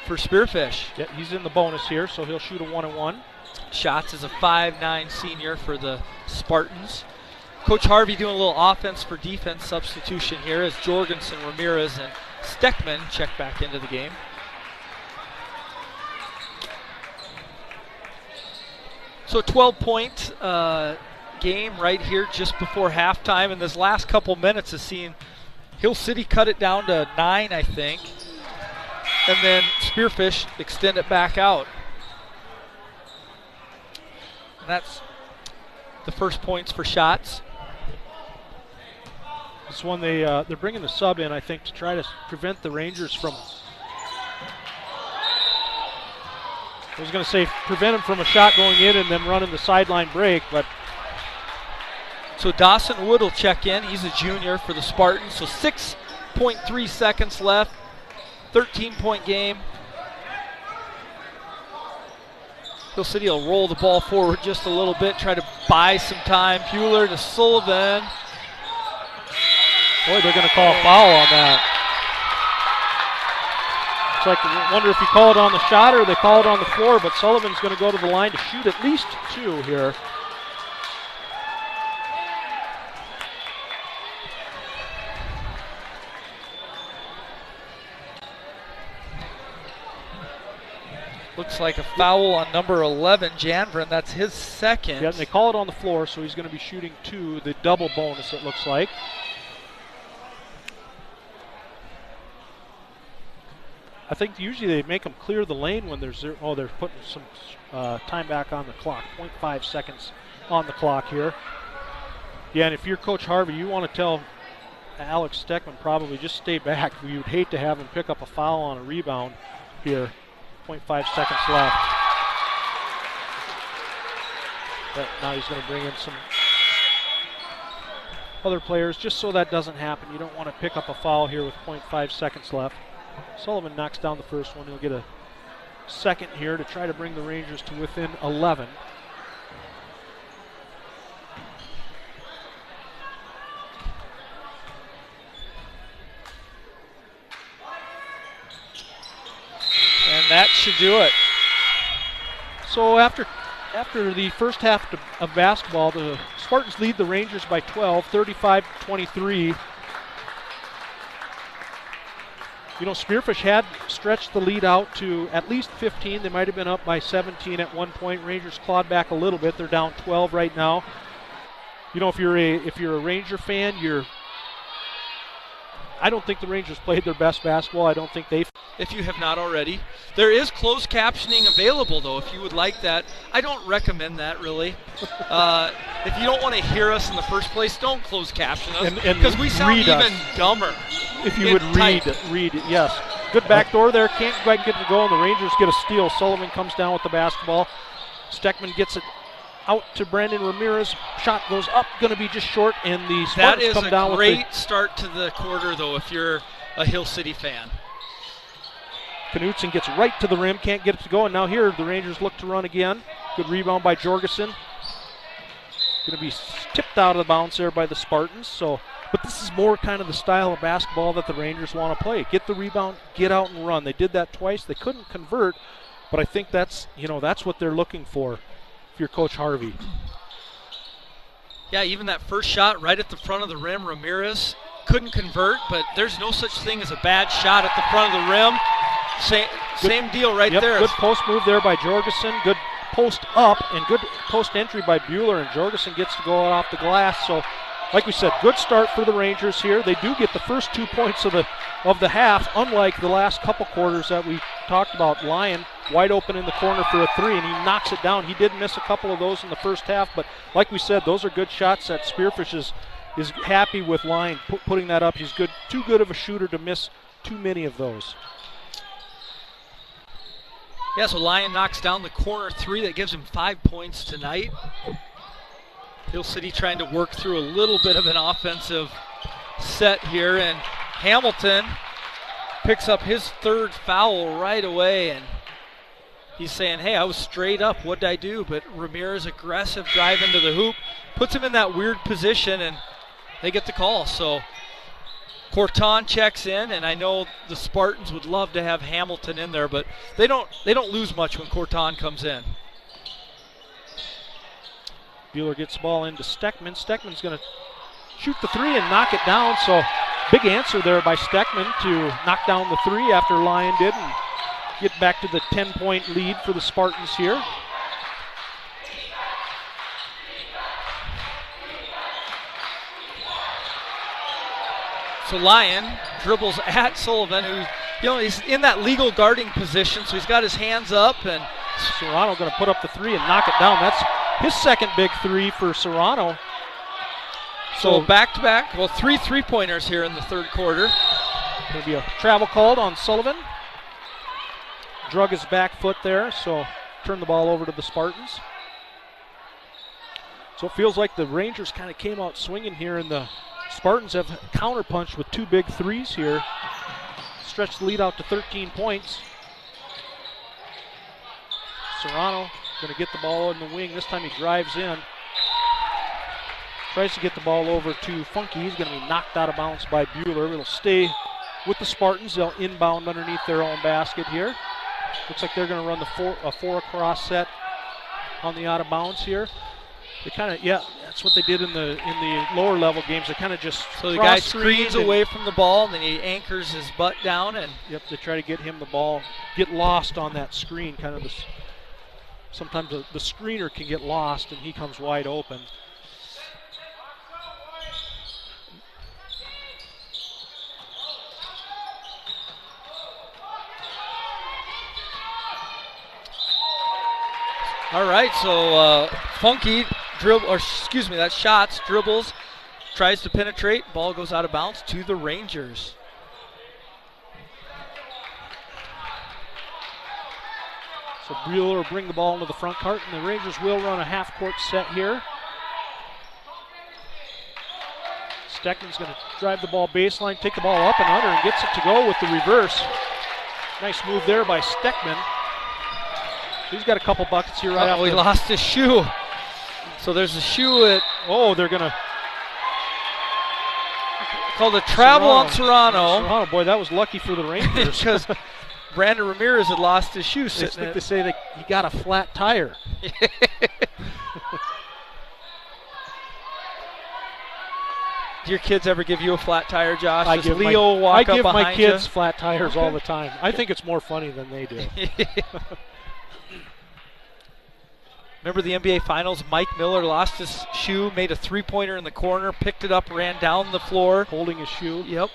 for Spearfish. Yeah, he's in the bonus here, so he'll shoot a 1-and-1. Shots is a 5'9" senior for the Spartans. Coach Harvey doing a little offense for defense substitution here as Jorgensen, Ramirez, and Steckman check back into the game. So a 12-point game right here just before halftime, and this last couple minutes has seen Hill City cut it down to 9, I think, and then Spearfish extend it back out. And that's the first points for shots. This one they're bringing the sub in, I think, to try to prevent the Rangers from. I was going to say prevent them from a shot going in and then running the sideline break, but. So Dawson Wood will check in. He's a junior for the Spartans. So 6.3 seconds left. 13-point game. Hill City will roll the ball forward just a little bit, try to buy some time. Bueller to Sullivan. Boy, they're going to call a foul on that. It's like, I wonder if you call it on the shot or they call it on the floor, but Sullivan's going to go to the line to shoot at least 2 here. Looks like a foul on number 11, Janvrin. That's his second. Yeah, and they call it on the floor, so he's going to be shooting 2, the double bonus, it looks like. I think usually they make them clear the lane when there's they're putting some time back on the clock. 0.5 seconds on the clock here. Yeah, and if you're Coach Harvey, you want to tell Alex Steckman probably just stay back. You'd hate to have him pick up a foul on a rebound here. 0.5 seconds left. But now he's going to bring in some other players just so that doesn't happen. You don't want to pick up a foul here with 0.5 seconds left. Sullivan knocks down the first one. He'll get a second here to try to bring the Rangers to within 11. And that should do it. So after the first half of basketball, the Spartans lead the Rangers by 12, 35-23. You know, Spearfish had stretched the lead out to at least 15. They might have been up by 17 at one point. Rangers clawed back a little bit. They're down 12 right now. You know, if you're a Ranger fan, I don't think the Rangers played their best basketball. I don't think they. If you have not already. There is closed captioning available, though, if you would like that. I don't recommend that, really. If you don't want to hear us in the first place, don't close caption us, because we sound even dumber. If you would read, yes. Good backdoor there. Can't quite get to go, and the Rangers get a steal. Sullivan comes down with the basketball. Steckman gets it out to Brandon Ramirez. Shot goes up, going to be just short, and the Spartans come down with That is a great start to the quarter, though, if you're a Hill City fan. Knutson gets right to the rim, can't get it to go, and now here the Rangers look to run again. Good rebound by Jorgensen. Going to be tipped out of the bounds there by the Spartans. But this is more kind of the style of basketball that the Rangers want to play. Get the rebound, get out and run. They did that twice. They couldn't convert, but I think that's what they're looking for if you're Coach Harvey. Yeah, even that first shot right at the front of the rim, Ramirez couldn't convert, but there's no such thing as a bad shot at the front of the rim. Same deal right there. Good post move there by Jorgensen. Good post up and good post entry by Bueller, and Jorgensen gets to go off the glass. So, like we said, good start for the Rangers here. They do get the first 2 points of the half, unlike the last couple quarters that we talked about. Lyon wide open in the corner for a 3, and he knocks it down. He did miss a couple of those in the first half, but like we said, those are good shots that Spearfish is is happy with Lyon putting that up. He's good, too good of a shooter to miss too many of those. Yeah, so Lyon knocks down the corner three. That gives him 5 points tonight. Hill City trying to work through a little bit of an offensive set here, and Hamilton picks up his third foul right away, and he's saying, hey, I was straight up, what did I do? But Ramirez, aggressive drive into the hoop, puts him in that weird position, and they get the call. So Corton checks in, and I know the Spartans would love to have Hamilton in there, but they don't lose much when Corton comes in. Bueller gets the ball into Steckman. Steckman's going to shoot the three and knock it down. So big answer there by Steckman to knock down the three after Lyon did and get back to the 10-point lead for the Spartans here. So Lyon dribbles at Sullivan, who, he's in that legal guarding position, so he's got his hands up, and Serrano going to put up the three and knock it down. That's his second big three for Serrano. So back-to-back, well, 3 3-pointers here in the third quarter. Going to be a travel called on Sullivan. Drug his back foot there, so turn the ball over to the Spartans. So it feels like the Rangers kind of came out swinging here, and the Spartans have counterpunched with 2 big threes here. Stretched the lead out to 13 points. Serrano going to get the ball in the wing. This time he drives in. Tries to get the ball over to Funky. He's going to be knocked out of bounds by Bueller. It'll stay with the Spartans. They'll inbound underneath their own basket here. Looks like they're going to run a four across set on the out of bounds here. They kind of, that's what they did in the lower level games. They kind of just so the guy screens away from the ball, and then he anchors his butt down, and they try to get him the ball, get lost on that screen. Kind of sometimes the screener can get lost, and he comes wide open. All right, so Funky that's Shots, dribbles, tries to penetrate, ball goes out of bounds to the Rangers. So Bueller will bring the ball into the front court, and the Rangers will run a half-court set here. Steckman's going to drive the ball baseline, take the ball up and under, and gets it to go with the reverse. Nice move there by Steckman. He's got a couple buckets here right he lost his shoe. So there's a shoe at... they're going to... called a travel on Serrano. Boy, that was lucky for the Rangers. Because Brandon Ramirez had lost his shoe. I think they say that he got a flat tire. Do your kids ever give you a flat tire, Josh? I give my kids flat tires all the time. I think it's more funny than they do. Remember the NBA Finals? Mike Miller lost his shoe, made a three-pointer in the corner, picked it up, ran down the floor. Holding his shoe. Yep.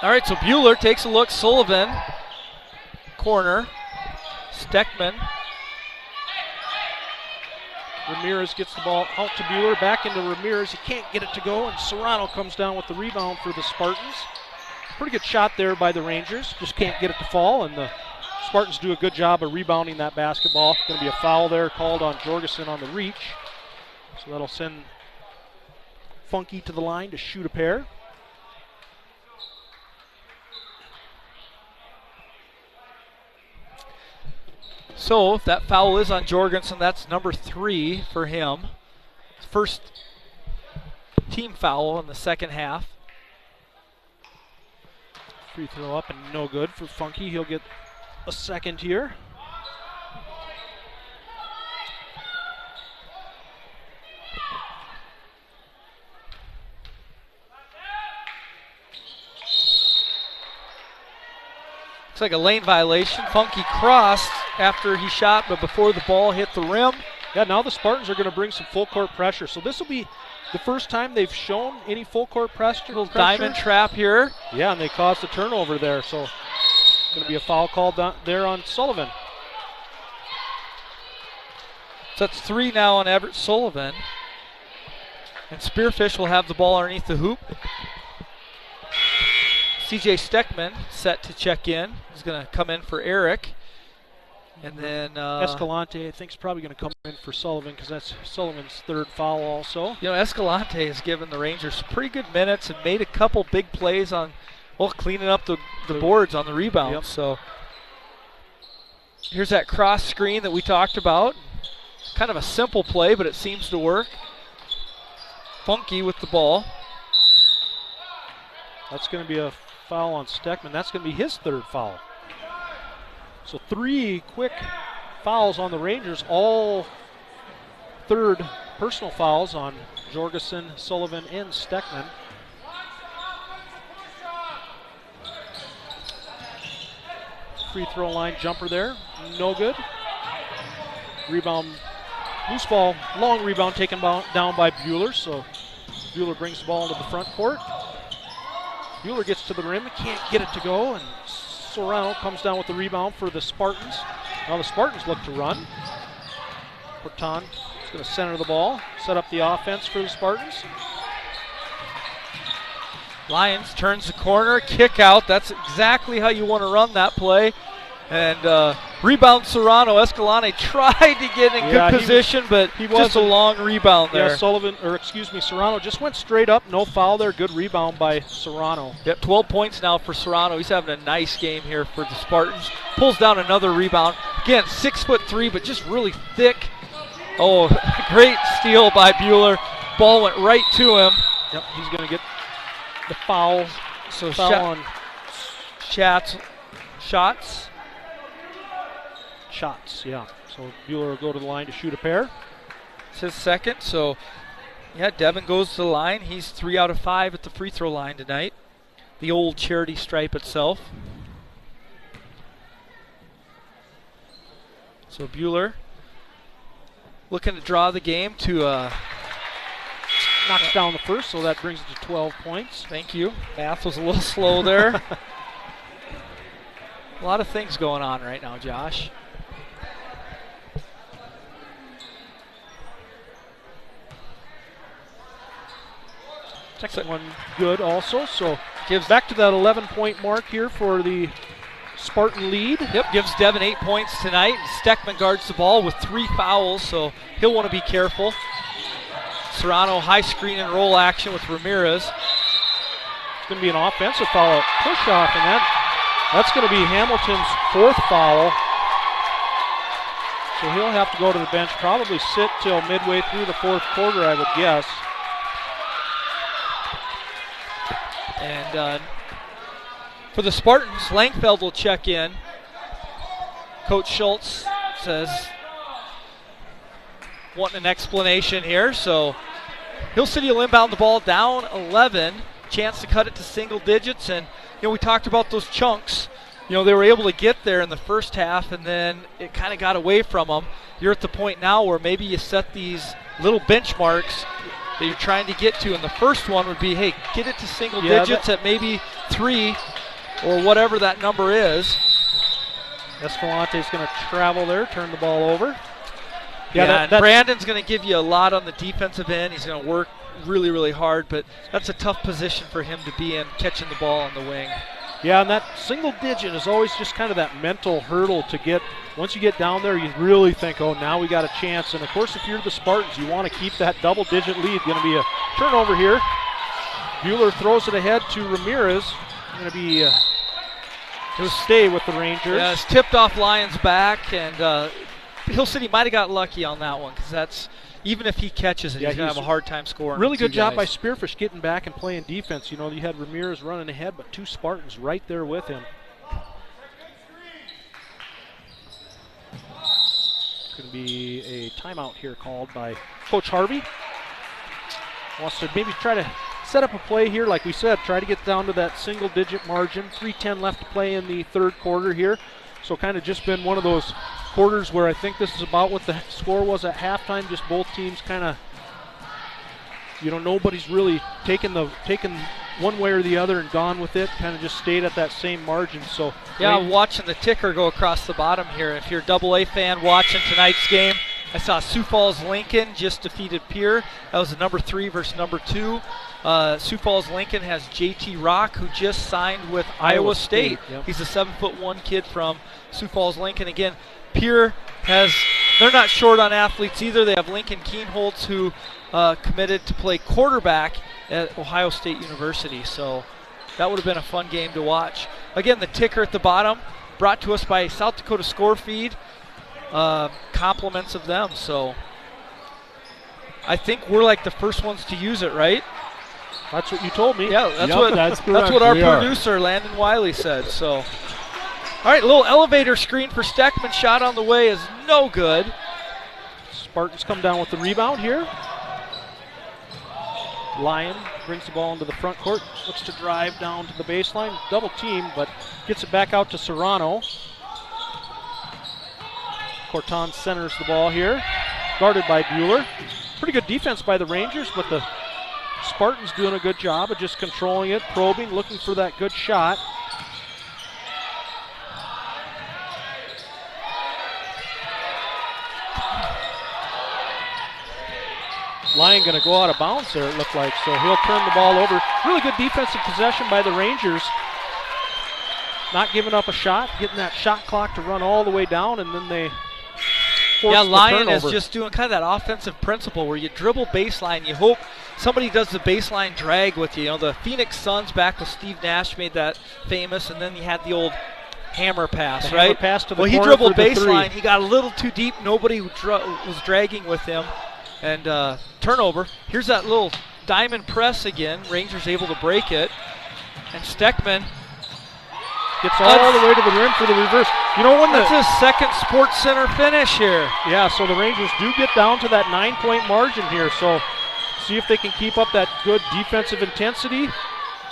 All right, so Bueller takes a look. Sullivan, corner. Steckman. Ramirez gets the ball out to Bueller, back into Ramirez. He can't get it to go, and Serrano comes down with the rebound for the Spartans. Pretty good shot there by the Rangers. Just can't get it to fall, and the Spartans do a good job of rebounding that basketball. Going to be a foul there called on Jorgensen on the reach. So that'll send Funky to the line to shoot a pair. So if that foul is on Jorgensen, that's number 3 for him. First team foul in the second half. Free throw up and no good for Funky. He'll get a second here. Looks like a lane violation. Funky crossed after he shot, but before the ball hit the rim. Yeah, now the Spartans are going to bring some full court pressure. So this will be the first time they've shown any full court pressure. Little diamond trap here. Yeah, and they caused a turnover there. So going to be a foul called there on Sullivan. So that's 3 now on Everett Sullivan. And Spearfish will have the ball underneath the hoop. CJ Steckman set to check in. He's going to come in for Eric. And then Escalante, I think, is probably going to come in for Sullivan because that's Sullivan's third foul also. You know, Escalante has given the Rangers pretty good minutes and made a couple big plays on, well, cleaning up the boards on the rebound. Yep. So here's that cross screen that we talked about. Kind of a simple play, but it seems to work. Funky with the ball. That's going to be a foul on Steckman. That's going to be his third foul. So 3 quick fouls on the Rangers, all third personal fouls on Jorgensen, Sullivan, and Steckman. Free throw line jumper there, no good. Rebound, loose ball, long rebound taken down by Bueller, so Bueller brings the ball into the front court. Bueller gets to the rim, can't get it to go, and Serrano comes down with the rebound for the Spartans. Now the Spartans look to run. Corton is going to center the ball, set up the offense for the Spartans. Lyons turns the corner, kick out. That's exactly how you want to run that play. And rebound Serrano. Escalante tried to get in good position, but he just a long rebound there. Yeah, Serrano just went straight up, no foul there. Good rebound by Serrano. Yep, 12 points now for Serrano. He's having a nice game here for the Spartans. Pulls down another rebound. Again, 6'3", but just really thick. Oh, great steal by Bueller. Ball went right to him. Yep, he's going to get the foul. So foul on shots. Shots, yeah. So Bueller will go to the line to shoot a pair. It's his second, so yeah, Devin goes to the line. He's 3 out of 5 at the free throw line tonight. The old charity stripe itself. So Bueller looking to draw the game to knocks down the first, so that brings it to 12 points. Thank you. Math was a little slow there. A lot of things going on right now, Josh. Second one good also, so gives back to that 11-point mark here for the Spartan lead. Yep, gives Devin 8 points tonight. Steckman guards the ball with 3 fouls, so he'll want to be careful. Serrano high screen and roll action with Ramirez. It's going to be an offensive foul, push off, and that's going to be Hamilton's 4th foul. So he'll have to go to the bench, probably sit till midway through the 4th quarter, I would guess. And for the Spartans, Langfeld will check in. Coach Schultz says, wanting an explanation here. So Hill City will inbound the ball down 11. Chance to cut it to single digits. And, you know, we talked about those chunks. You know, they were able to get there in the first half, and then it kind of got away from them. You're at the point now where maybe you set these little benchmarks that you're trying to get to, and the first one would be, hey, get it to single digits at maybe 3 or whatever that number is. Escalante's going to travel there, turn the ball over. Yeah, Brandon's going to give you a lot on the defensive end. He's going to work really, really hard, but that's a tough position for him to be in, catching the ball on the wing. Yeah, and that single digit is always just kind of that mental hurdle to get. Once you get down there, you really think, oh, now we got a chance. And, of course, if you're the Spartans, you want to keep that double-digit lead. Going to be a turnover here. Bueller throws it ahead to Ramirez. Going to be he'll stay with the Rangers. Yeah, it's tipped off Lions back, and Hill City might have got lucky on that one, because that's, even if he catches it, he's going to have a hard time scoring. Really good job by Spearfish getting back and playing defense. You know, you had Ramirez running ahead, but 2 Spartans right there with him. Going to be a timeout here called by Coach Harvey. Wants to maybe try to set up a play here, like we said, try to get down to that single-digit margin. 3:10 left to play in the 3rd quarter here. So kind of just been one of those quarters where I think this is about what the score was at halftime. Just both teams kind of, you know, nobody's really taken one way or the other and gone with it. Kind of just stayed at that same margin. So yeah, watching the ticker go across the bottom here. If you're a AA fan watching tonight's game, I saw Sioux Falls Lincoln just defeated Pierre. That was a number 3 versus number 2. Sioux Falls Lincoln has JT Rock, who just signed with Iowa State. Yep. He's a 7'1" kid from Sioux Falls Lincoln. Again, Pierre they're not short on athletes either. They have Lincoln Keenholtz, who committed to play quarterback at Ohio State University. So that would have been a fun game to watch. Again, the ticker at the bottom, brought to us by South Dakota Score Feed. Compliments of them. So I think we're like the first ones to use it, right? That's what you told me. Yeah, that's what our producer, Landon Wiley, said. So, all right, a little elevator screen for Steckman. Shot on the way is no good. Spartans come down with the rebound here. Lyon brings the ball into the front court, looks to drive down to the baseline, double team, but gets it back out to Serrano. Corton centers the ball here, guarded by Bueller. Pretty good defense by the Rangers, but the Spartans doing a good job of just controlling it, probing, looking for that good shot. Lyon going to go out of bounds there, it looked like, so he'll turn the ball over. Really good defensive possession by the Rangers. Not giving up a shot, getting that shot clock to run all the way down, and then they force the Lyon turnover. is just doing kind of that offensive principle where you dribble baseline, you hope somebody does the baseline drag with you. You know, the Phoenix Suns back with Steve Nash made that famous, and then you had the old hammer pass, right? Hammer pass to the well, he corner dribbled for the baseline. three. He got a little too deep. Nobody was dragging with him. And turnover. Here's that little diamond press again. Rangers able to break it. And Steckman gets all the way to the rim for the reverse. You know when that's his second Sports Center finish here. Yeah, so the Rangers do get down to that 9-point margin here. So see if they can keep up that good defensive intensity.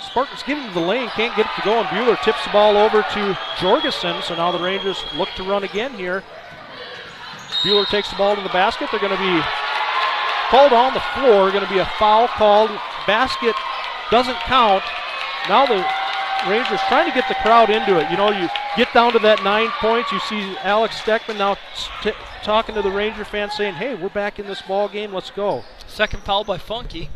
Spartans get into the lane, can't get it to go, and Bueller tips the ball over to Jorgensen. So now the Rangers look to run again here. Bueller takes the ball to the basket. They're going to be called on the floor, going to be a foul called. Basket doesn't count. Now the Rangers trying to get the crowd into it. You know, you get down to that 9 points. You see Alex Steckman now talking to the Ranger fans saying, hey, we're back in this ball game. Let's go. Second foul by Funky.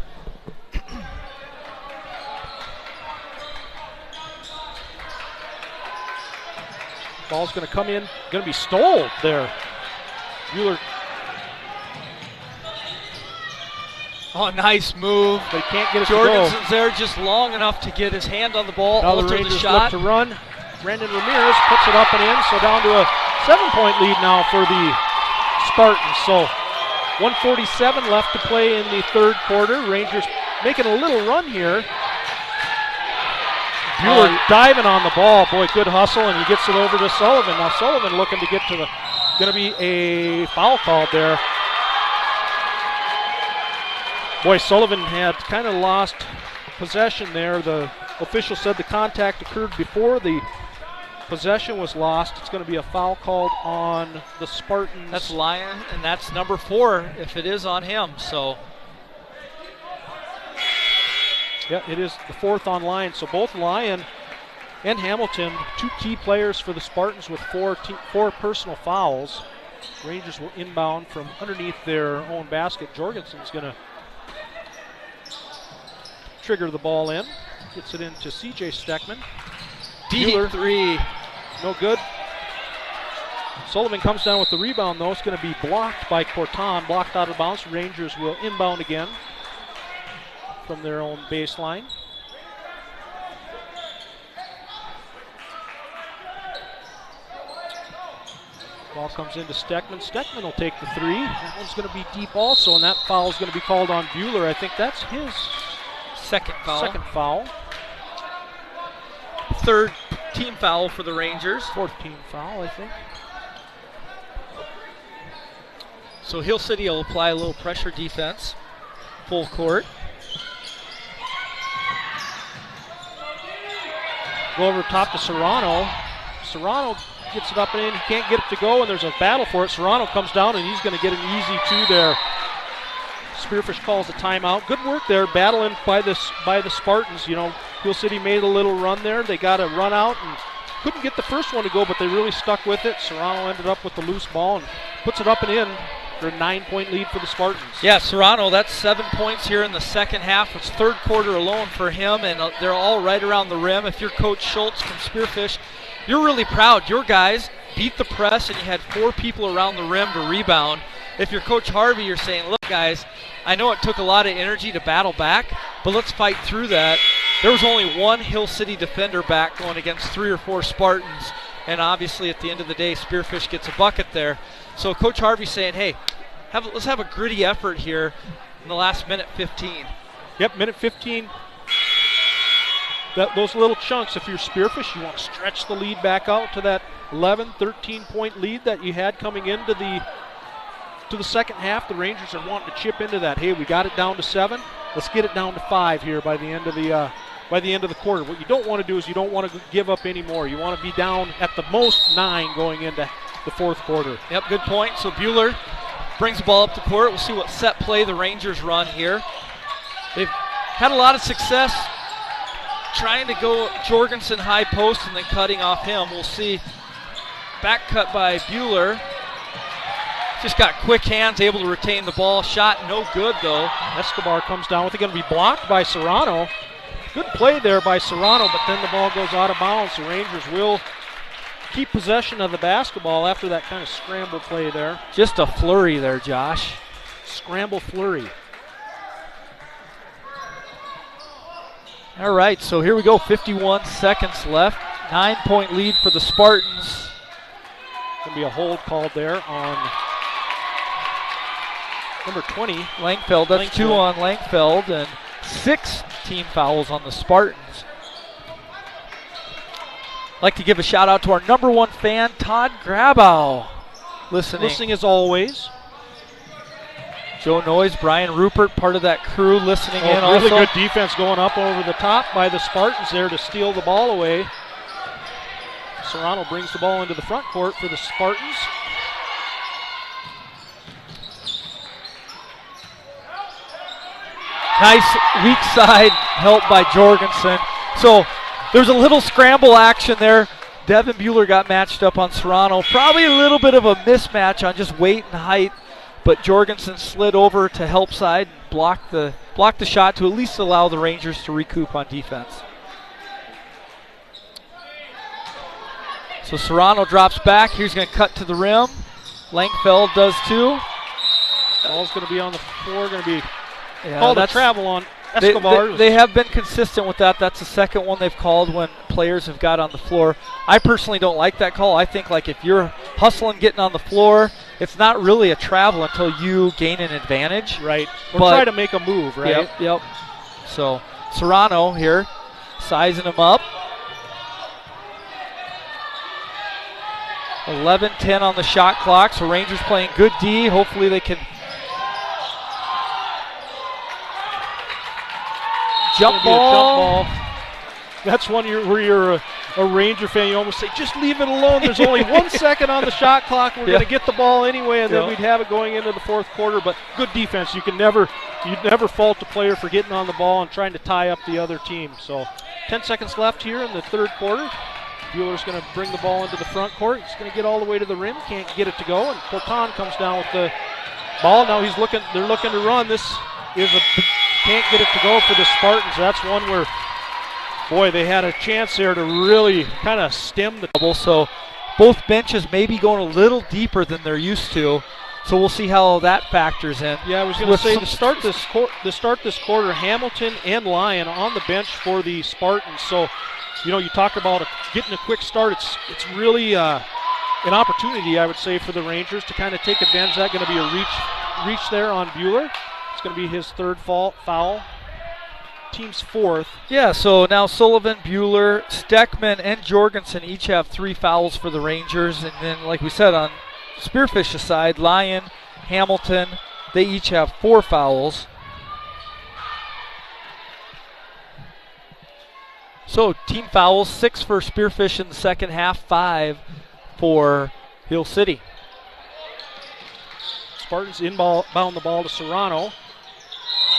Ball's going to come in, going to be stole there. Bueller. Oh, nice move. They can't get it Jorgensen's to go. there just long enough to get his hand on the ball, Now the alter Rangers the shot. look to run. Brandon Ramirez puts it up and in, so down to a 7-point lead now for the Spartans. So 1:47 left to play in the third quarter. Rangers making a little run here. Bueller diving on the ball. Boy, good hustle, and he gets it over to Sullivan. Now Sullivan looking to get to the, going to be a foul called there. Boy, Sullivan had kind of lost possession there. The official said the contact occurred before the possession was lost. It's going to be a foul called on the Spartans. That's Lyon, and that's number 4 if it is on him. So, yeah, it is the 4th on Lyon. So both Lyon and Hamilton, 2 key players for the Spartans with 4 personal fouls. Rangers will inbound from underneath their own basket. Jorgensen's going to trigger the ball in. Gets it into C.J. Steckman. Deep 3. No good. Sullivan comes down with the rebound, though. It's going to be blocked by Corton. Blocked out of bounds. Rangers will inbound again from their own baseline. Ball comes into Steckman. Steckman will take the 3. That one's going to be deep also, and that foul is going to be called on Bueller. I think that's his second foul. Third team foul for the Rangers. 4th team foul, I think. So Hill City will apply a little pressure defense. Full court. Go over top to Serrano. Serrano gets it up and in. He can't get it to go, and there's a battle for it. Serrano comes down, and he's going to get an easy 2 there. Spearfish calls a timeout. Good work there, battling by the Spartans. You know, Hill City made a little run there. They got a run out and couldn't get the first one to go, but they really stuck with it. Serrano ended up with the loose ball and puts it up and in. for a 9-point lead for the Spartans. Yeah, Serrano, that's 7 points here in the second half. It's third quarter alone for him, and they're all right around the rim. If you're Coach Schultz from Spearfish, you're really proud. Your guys beat the press, and you had 4 people around the rim to rebound. If you're Coach Harvey, you're saying, look, guys, I know it took a lot of energy to battle back, but let's fight through that. There was only one Hill City defender back going against 3 or 4 Spartans, and obviously at the end of the day, Spearfish gets a bucket there. So Coach Harvey's saying, hey, let's have a gritty effort here in the last minute 15. Yep, minute 15. Those little chunks, if you're Spearfish, you want to stretch the lead back out to that 11, 13-point lead that you had coming into the second half. The Rangers are wanting to chip into that. Hey, we got it down to 7. Let's get it down to 5 here by the end of the quarter. What you don't want to do is you don't want to give up any more. You want to be down at the most 9 going into the fourth quarter. Yep, good point. So Bueller brings the ball up the court. We'll see what set play the Rangers run here. They've had a lot of success trying to go Jorgensen high post and then cutting off him. We'll see. Back cut by Bueller. Just got quick hands, able to retain the ball. Shot no good, though. Escobar comes down with it. Going to be blocked by Serrano. Good play there by Serrano, but then the ball goes out of bounds. The Rangers will keep possession of the basketball after that kind of scramble play there. Just a flurry there, Josh. Scramble flurry. All right, so here we go. 51 seconds left. 9-point lead for the Spartans. Going to be a hold called there on number 20. Langfeld. That's 2 on Langfeld and 6 team fouls on the Spartans. I'd like to give a shout out to our number 1 fan, Todd Grabow. Listening as always. Joe Noyes, Brian Rupert, part of that crew listening in also. Really good defense going up over the top by the Spartans there to steal the ball away. Serrano brings the ball into the front court for the Spartans. Nice weak side help by Jorgensen. So there's a little scramble action there. Devin Bueller got matched up on Serrano. Probably a little bit of a mismatch on just weight and height, but Jorgensen slid over to help side and blocked the shot to at least allow the Rangers to recoup on defense. So Serrano drops back. He's going to cut to the rim. Langfeld does too. Ball's going to be on the floor. Going to be called a travel on Escobar. They have been consistent with that. That's the second one they've called when players have got on the floor. I personally don't like that call. I think like if you're hustling, getting on the floor, it's not really a travel until you gain an advantage. Right. Or try to make a move, right? Yep. So Serrano here, sizing him up. 11-10 on the shot clock, so Rangers playing good D. Hopefully they can jump ball. That's one where you're a Ranger fan. You almost say, just leave it alone. There's only 1 second on the shot clock. We're going to get the ball anyway, and then we'd have it going into the fourth quarter. But good defense. You'd never fault the player for getting on the ball and trying to tie up the other team. So 10 seconds left here in the third quarter. Bueller's going to bring the ball into the front court. He's going to get all the way to the rim. Can't get it to go. And Porton comes down with the ball. Now they're looking to run. This is can't get it to go for the Spartans. That's one where, boy, they had a chance there to really kind of stem the double. So both benches may be going a little deeper than they're used to. So we'll see how that factors in. Yeah, I was going to say to start this quarter, Hamilton and Lyon on the bench for the Spartans. So, you talk about getting a quick start. It's really an opportunity, I would say, for the Rangers to kind of take advantage of that. Going to be a reach there on Bueller. It's going to be his third foul. Team's fourth. Yeah, so now Sullivan, Bueller, Steckman, and Jorgensen each have 3 fouls for the Rangers. And then, like we said, on Spearfish's side, Lyon, Hamilton, they each have 4 fouls. So team fouls, 6 for Spearfish in the second half, 5 for Hill City. Spartans inbound the ball to Serrano.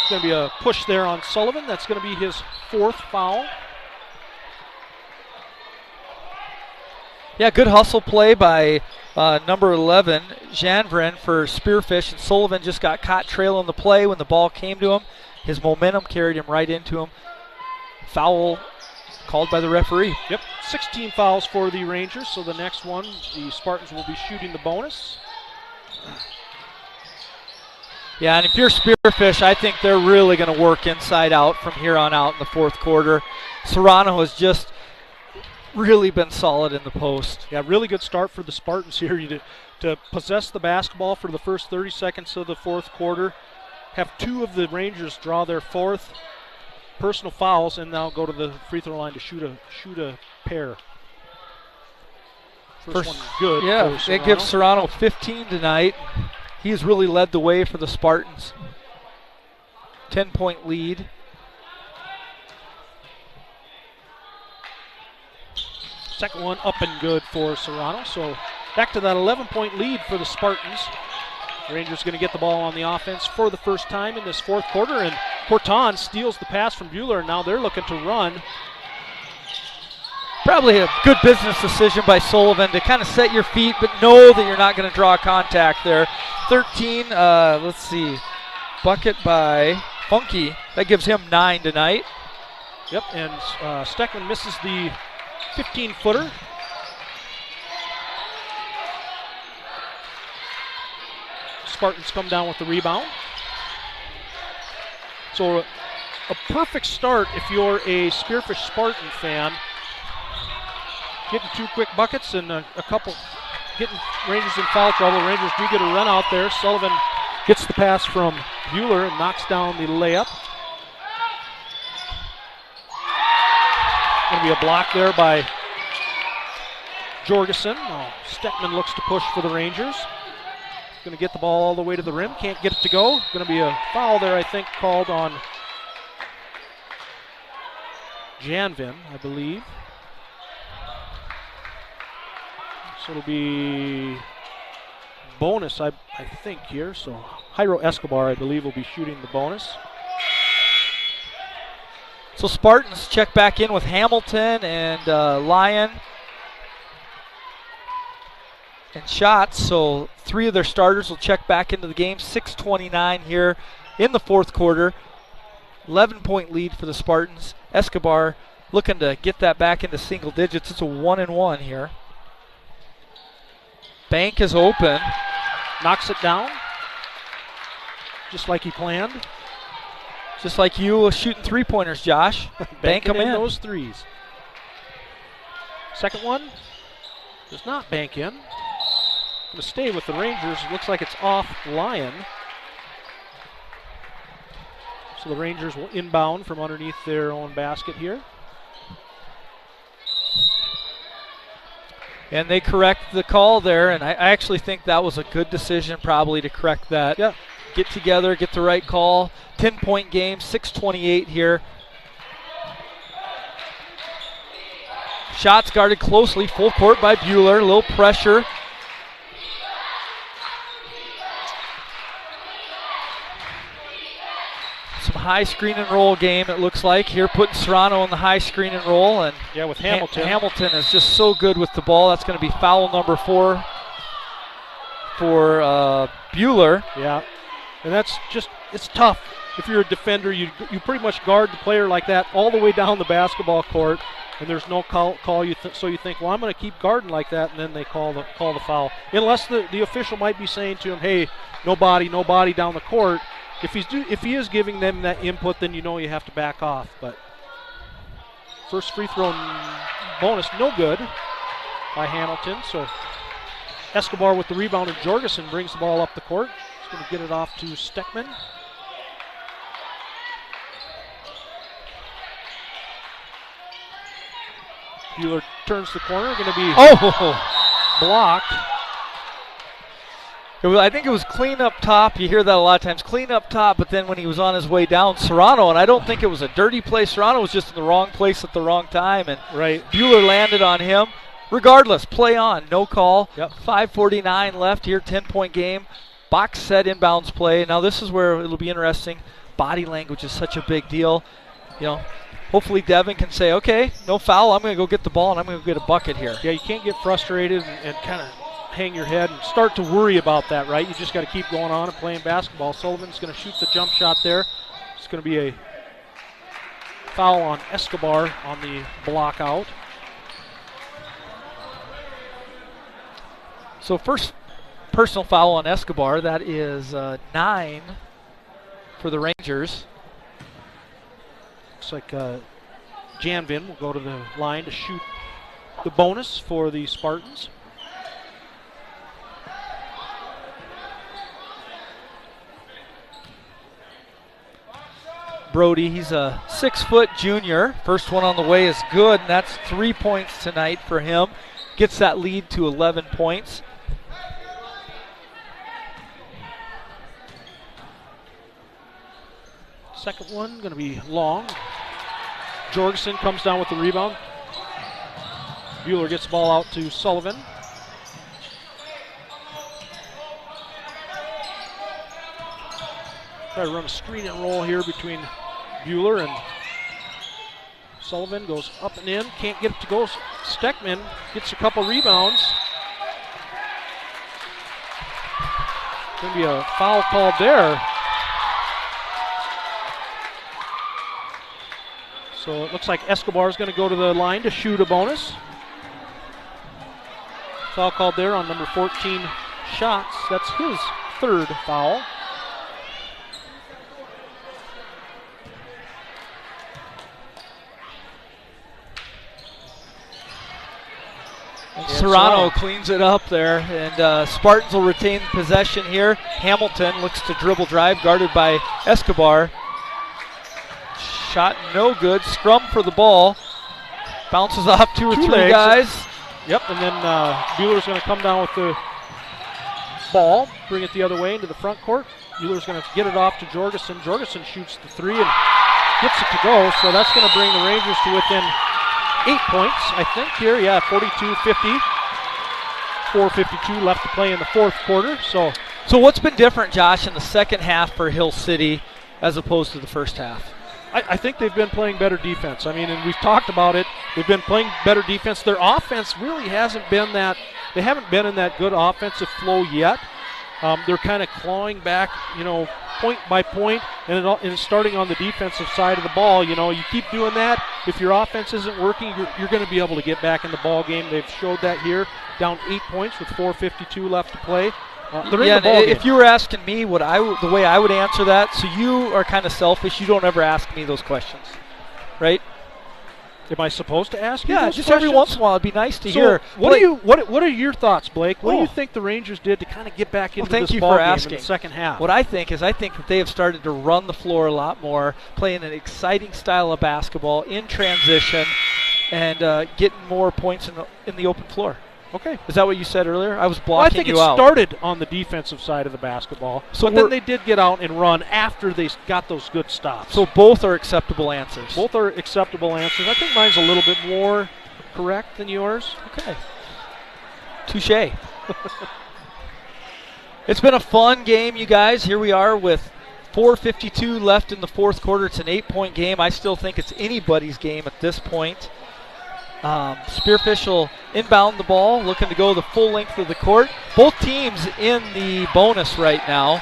It's going to be a push there on Sullivan. That's going to be his 4th foul. Yeah, good hustle play by number 11, Janvren, for Spearfish, and Sullivan just got caught trailing the play when the ball came to him. His momentum carried him right into him. Foul called by the referee. Yep, 16 fouls for the Rangers, so the next one, the Spartans will be shooting the bonus. Yeah, and if you're Spearfish, I think they're really going to work inside out from here on out in the fourth quarter. Serrano has just really been solid in the post. Yeah, really good start for the Spartans here to possess the basketball for the first 30 seconds of the fourth quarter. Have two of the Rangers draw their fourth personal fouls and now go to the free throw line to shoot a pair. First one good. Yeah, it gives Serrano 15 tonight. He has really led the way for the Spartans. 10-point lead. Second one up and good for Serrano. So back to that 11-point lead for the Spartans. Rangers going to get the ball on the offense for the first time in this fourth quarter, and Corton steals the pass from Bueller, and now they're looking to run. Probably a good business decision by Sullivan to kind of set your feet, but know that you're not going to draw contact there. 13, let's see, bucket by Funky. That gives him 9 tonight. Yep, and Steckman misses the 15-footer. Spartans come down with the rebound. So a perfect start if you're a Spearfish Spartan fan. Getting 2 quick buckets and a couple, getting Rangers in foul trouble. Rangers do get a run out there. Sullivan gets the pass from Bueller and knocks down the layup. Going to be a block there by Jorgensen. Oh, Steckman looks to push for the Rangers. Going to get the ball all the way to the rim. Can't get it to go. Going to be a foul there, I think, called on Janvin, I believe. So it'll be bonus, I think, here. So Jairo Escobar, I believe, will be shooting the bonus. So Spartans check back in with Hamilton and Lyon and Shots. So 3 of their starters will check back into the game. 6:29 here in the fourth quarter. 11-point lead for the Spartans. Escobar looking to get that back into single digits. It's a 1-and-1 here. Bank is open. Knocks it down. Just like he planned. Just like you shooting 3-pointers, Josh. Bank them in. Those threes. Second one does not bank in. Going to stay with the Rangers. Looks like it's off Lyon. So the Rangers will inbound from underneath their own basket here. And they correct the call there, and I actually think that was a good decision probably to correct that. Yeah. Get together, get the right call. 10-point game, 6:28 here. Shots guarded closely, full court by Bueller, a little pressure. Some high screen and roll game, it looks like. Here putting Serrano in the high screen and roll. And yeah, with Hamilton. Hamilton is just so good with the ball. That's going to be foul number 4 for Bueller. Yeah, and that's just, it's tough. If you're a defender, you pretty much guard the player like that all the way down the basketball court, and there's no call so you think, well, I'm going to keep guarding like that, and then they call the foul. Unless the official might be saying to him, hey, no body down the court. If he is giving them that input, then you know you have to back off. But first free throw bonus, no good by Hamilton. So Escobar with the rebound, and Jorgensen brings the ball up the court. He's going to get it off to Steckman. Bueller turns the corner, going to be blocked. I think it was clean up top. You hear that a lot of times. Clean up top, but then when he was on his way down, Serrano, and I don't think it was a dirty play. Serrano was just in the wrong place at the wrong time, and Bueller landed on him. Regardless, play on. No call. Yep. 5:49 left here, 10-point game. Box set inbounds play. Now this is where it'll be interesting. Body language is such a big deal. You know, hopefully Devin can say, okay, no foul, I'm going to go get the ball and I'm going to get a bucket here. Yeah, you can't get frustrated and kind of hang your head and start to worry about that, right? You just got to keep going on and playing basketball. Sullivan's going to shoot the jump shot there. It's going to be a foul on Escobar on the block out. So first personal foul on Escobar. That is 9 for the Rangers. Looks like Janvin will go to the line to shoot the bonus for the Spartans. Brody, he's a 6-foot junior. First one on the way is good, and that's 3 points tonight for him. Gets that lead to 11 points. Second one going to be long. Jorgensen comes down with the rebound. Bueller gets the ball out to Sullivan. Try to run a screen and roll here between Bueller and Sullivan. Goes up and in, can't get it to go. Steckman gets a couple rebounds. Going to be a foul called there. So it looks like Escobar is going to go to the line to shoot a bonus. Foul called there on number 14 Shots. That's his third foul. Serrano cleans it up there, and Spartans will retain possession here. Hamilton looks to dribble drive, guarded by Escobar. Shot no good. Scrum for the ball. Bounces off two or three guys. Yep, and then Bueller's going to come down with the ball, bring it the other way into the front court. Bueller's going to get it off to Jorgensen. Jorgensen shoots the three and gets it to go, so that's going to bring the Rangers to within 8 points, I think, here. Yeah, 42-50. 4:52 left to play in the fourth quarter. So what's been different, Josh, in the second half for Hill City as opposed to the first half? I think they've been playing better defense. I mean, and we've talked about it. They've been playing better defense. Their offense really hasn't been that. They haven't been in that good offensive flow yet. They're kind of clawing back, point by point, and starting on the defensive side of the ball. You keep doing that. If your offense isn't working, you're going to be able to get back in the ball game. They've showed that here, down 8 points with 4:52 left to play. They're in the ball game. If you were asking me the way I would answer that, so you are kind of selfish. You don't ever ask me those questions, right? Am I supposed to ask you? Yeah, those just questions? every once in a while. It'd be nice to hear. What are your thoughts, Blake? What do you think the Rangers did to kind of get back into this ball game in the second half? What I think that they have started to run the floor a lot more, playing an exciting style of basketball in transition, and getting more points in the open floor. Okay. Is that what you said earlier? I was blocking you out. I think it started on the defensive side of the basketball. But then they did get out and run after they got those good stops. So both are acceptable answers. Both are acceptable answers. I think mine's a little bit more correct than yours. Okay. Touché. It's been a fun game, you guys. Here we are with 4:52 left in the fourth quarter. It's an 8-point game. I still think it's anybody's game at this point. Spearfish will inbound the ball, looking to go the full length of the court. Both teams in the bonus right now.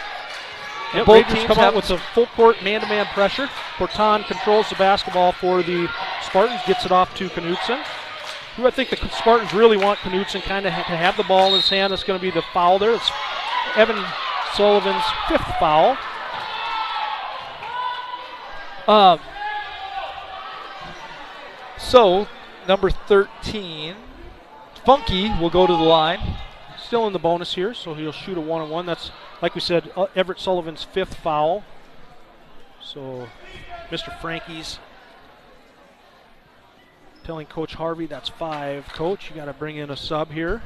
Yep, both teams come out with a full court man-to-man pressure. Corton controls the basketball for the Spartans, gets it off to Knudsen. Who I think the Spartans really want Knudsen kind of to have the ball in his hand. That's going to be the foul there. It's Evan Sullivan's fifth foul. So number 13, Funky, will go to the line. Still in the bonus here, so he'll shoot a one-on-one. That's, like we said, Everett Sullivan's fifth foul. So Mr. Frankie's telling Coach Harvey that's 5. Coach, you got to bring in a sub here.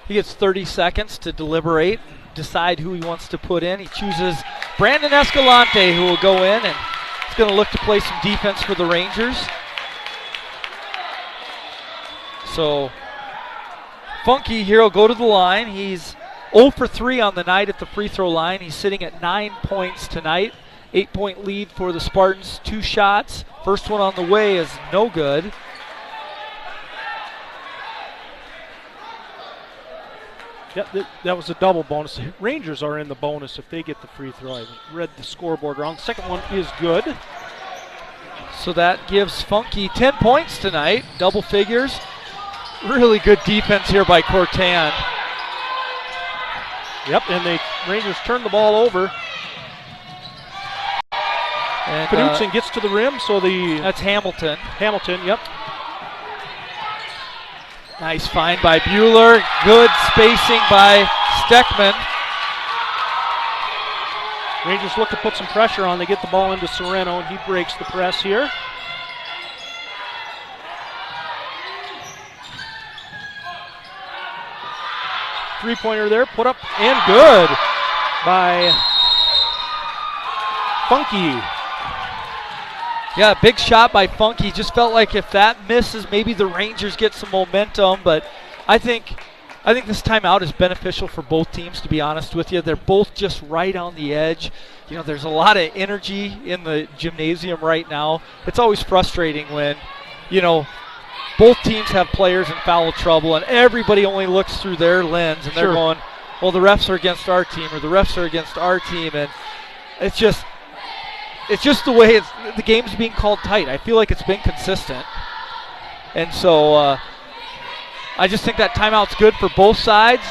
He gets 30 seconds to deliberate, decide who he wants to put in. He chooses Brandon Escalante, who will go in, and he's going to look to play some defense for the Rangers. So Funky here will go to the line. He's 0 for 3 on the night at the free throw line. He's sitting at 9 points tonight. 8-point lead for the Spartans. 2 shots. First one on the way is no good. That was a double bonus. The Rangers are in the bonus if they get the free throw. I read the scoreboard wrong. The second one is good. So that gives Funky 10 points tonight, double figures. Really good defense here by Cortan. Yep, and the Rangers turn the ball over. And Knudsen gets to the rim, so that's Hamilton. Hamilton, yep. Nice find by Bueller. Good spacing by Steckman. Rangers look to put some pressure on. They get the ball into Sereno, and he breaks the press here. Three-pointer there, put up and good by Funky. Yeah, big shot by Funky. Just felt like if that misses, maybe the Rangers get some momentum. But I think this timeout is beneficial for both teams, to be honest with you. They're both just right on the edge. You know, there's a lot of energy in the gymnasium right now. It's always frustrating when, you know, both teams have players in foul trouble and everybody only looks through their lens and they're going, well, the refs are against our team or the refs are against our team. And it's just the way the game's being called tight. I feel like it's been consistent. And so I just think that timeout's good for both sides.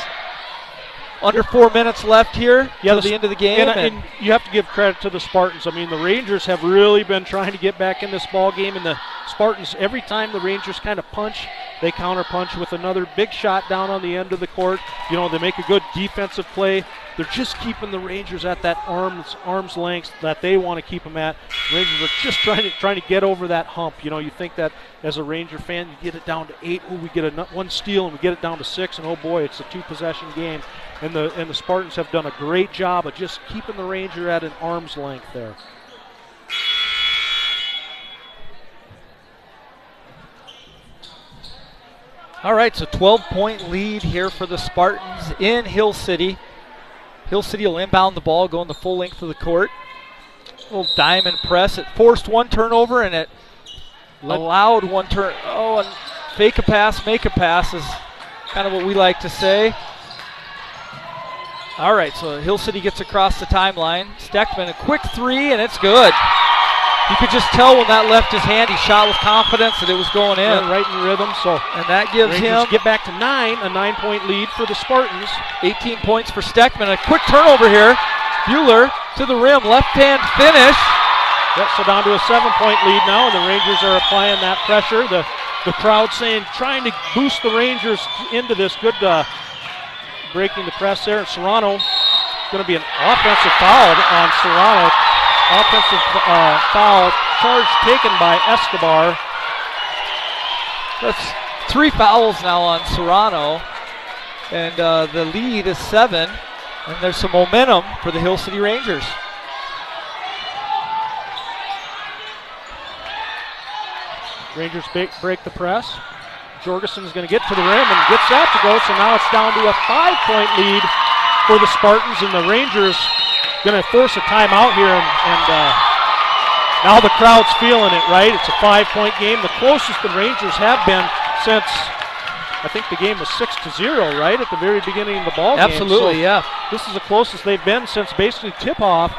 Under 4 minutes left here to the end of the game. And you have to give credit to the Spartans. I mean, the Rangers have really been trying to get back in this ball game, and the Spartans, every time the Rangers kind of punch, they counter-punch with another big shot down on the end of the court. You know, they make a good defensive play. They're just keeping the Rangers at that arm's length that they want to keep them at. The Rangers are just trying to get over that hump. You know, you think that as a Ranger fan, you get it down to 8. Oh, we get one steal and we get it down to 6, and oh boy, it's a 2-possession game. And the Spartans have done a great job of just keeping the Ranger at an arm's length there. All right, so 12-point lead here for the Spartans in Hill City. Hill City will inbound the ball, going the full length of the court. Little diamond press. It forced one turnover, and it allowed one turn. Oh, and fake a pass, make a pass is kind of what we like to say. All right, so Hill City gets across the timeline. Steckman, a quick 3, and it's good. You could just tell when that left his hand, he shot with confidence that it was going in. Right in rhythm, and that gives Rangers him get back to 9, a 9-point lead for the Spartans. 18 points for Steckman. A quick turnover here. Bueller to the rim, left-hand finish. Yep, so down to a 7-point lead now, and the Rangers are applying that pressure. The crowd trying to boost the Rangers into this. Good breaking the press there. And Serrano, going to be an offensive foul on Serrano. Offensive foul charge taken by Escobar. That's 3 fouls now on Serrano, and the lead is 7, and there's some momentum for the Hill City Rangers. Rangers break the press. Jorgensen's going to get to the rim and gets that to go, so now it's down to a 5-point lead for the Spartans, and the Rangers going to force a timeout here, and now the crowd's feeling it, right? It's a 5-point game, the closest the Rangers have been since, I think the game was 6-0, right, at the very beginning of the ball game. Absolutely, so yeah. This is the closest they've been since basically tip-off.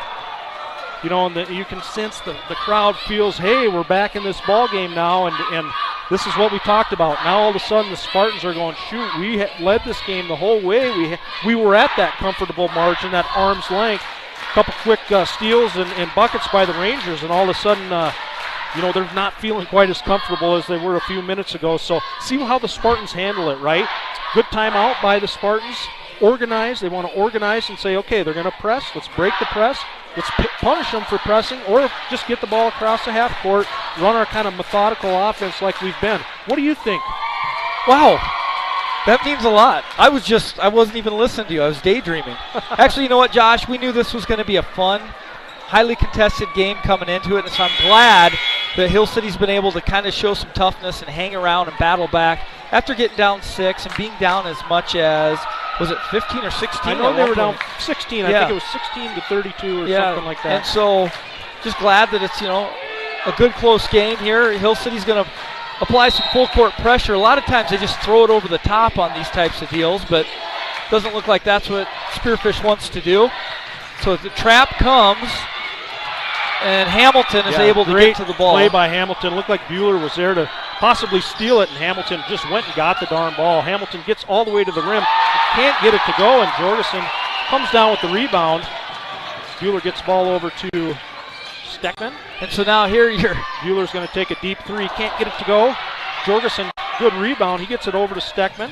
You know, and you can sense the crowd feels, hey, we're back in this ball game now, and this is what we talked about. Now all of a sudden the Spartans are going, shoot, we led this game the whole way. We were at that comfortable margin, that arm's length. Couple quick steals and buckets by the Rangers, and all of a sudden, you know, they're not feeling quite as comfortable as they were a few minutes ago. So see how the Spartans handle it, right? Good timeout by the Spartans. Organize. They want to organize and say, okay, they're going to press. Let's break the press. Let's punish them for pressing, or just get the ball across the half court, run our kind of methodical offense like we've been. What do you think? Wow. That means a lot. I wasn't even listening to you. I was daydreaming. Actually, you know what, Josh? We knew this was going to be a fun, highly contested game coming into it, and so I'm glad that Hill City's been able to kind of show some toughness and hang around and battle back after getting down 6 and being down as much as, was it 15 or 16? I know they were down 16 16. I think it was 16-32 or something like that. And so just glad that it's, a good close game here. Hill City's going to apply some full court pressure. A lot of times they just throw it over the top on these types of deals, but doesn't look like that's what Spearfish wants to do. So the trap comes, and Hamilton is able to get to the ball. Play by Hamilton. Looked like Bueller was there to possibly steal it, and Hamilton just went and got the darn ball. Hamilton gets all the way to the rim, can't get it to go, and Jorgensen comes down with the rebound. Bueller gets the ball over to Steckman. And so now here Bueller's going to take a deep three, can't get it to go. Jorgensen, good rebound. He gets it over to Steckman.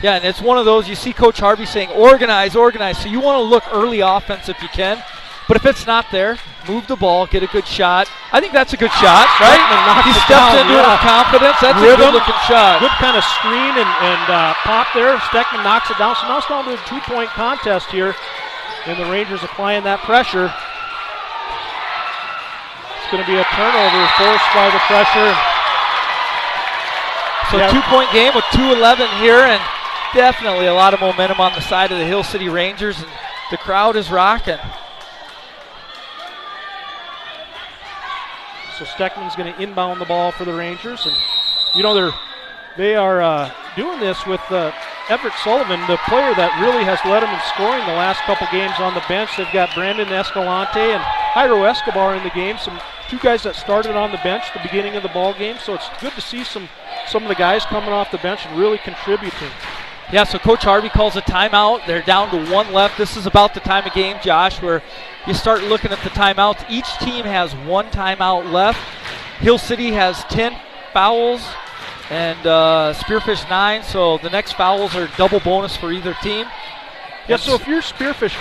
Yeah, and it's one of those, you see Coach Harvey saying, organize. So you want to look early offense if you can. But if it's not there, move the ball, get a good shot. I think that's a good shot, right? He steps into it with confidence. That's a good-looking shot. Good kind of screen and pop there. Steckman knocks it down. So now it's down to a 2-point contest here. And the Rangers applying that pressure. It's going to be a turnover forced by the pressure. So 2-point game with 2:11 here, and definitely a lot of momentum on the side of the Hill City Rangers, and the crowd is rocking. So Steckman's going to inbound the ball for the Rangers, and they are doing this with Everett Sullivan, the player that really has led them in scoring the last couple games on the bench. They've got Brandon Escalante and Jairo Escobar in the game, two guys that started on the bench at the beginning of the ball game. So it's good to see some of the guys coming off the bench and really contributing. Yeah, so Coach Harvey calls a timeout. They're down to 1 left. This is about the time of game, Josh, where you start looking at the timeouts. Each team has 1 timeout left. Hill City has 10 fouls and Spearfish 9, so the next fouls are double bonus for either team. Yeah, so if you're Spearfish,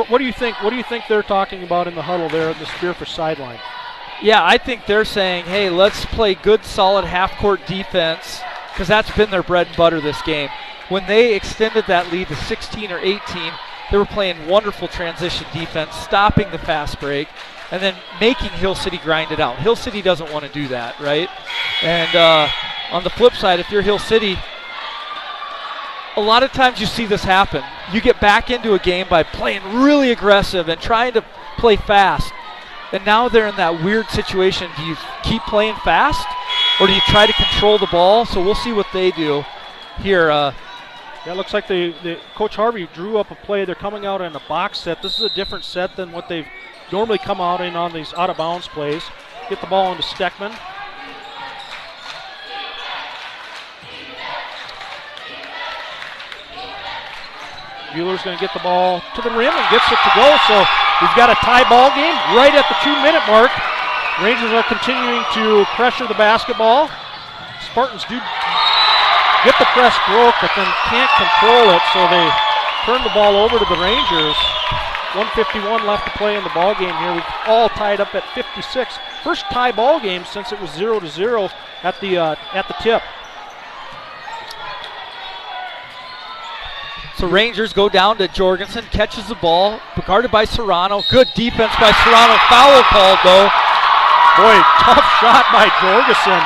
what do you think? What do you think they're talking about in the huddle there at the Spearfish sideline? Yeah, I think they're saying, hey, let's play good, solid half-court defense, because that's been their bread and butter this game. When they extended that lead to 16 or 18, they were playing wonderful transition defense, stopping the fast break, and then making Hill City grind it out. Hill City doesn't want to do that, right? And on the flip side, if you're Hill City, a lot of times you see this happen. You get back into a game by playing really aggressive and trying to play fast. And now they're in that weird situation. Do you keep playing fast, or do you try to control the ball? So we'll see what they do here. Yeah, it looks like Coach Harvey drew up a play. They're coming out in a box set. This is a different set than what they've normally come out in on these out-of-bounds plays. Get the ball into Steckman. Bueller's going to get the ball to the rim and gets it to go. So we've got a tie ball game right at the 2-minute mark. Rangers are continuing to pressure the basketball. Spartans do get the press broke, but then can't control it, so they turn the ball over to the Rangers. 1:51 left to play in the ball game here. We've all tied up at 56. First tie ball game since it was 0-0 at the tip. So Rangers go down to Jorgensen, catches the ball, guarded by Serrano. Good defense by Serrano. Foul called though. Boy, tough shot by Jorgensen.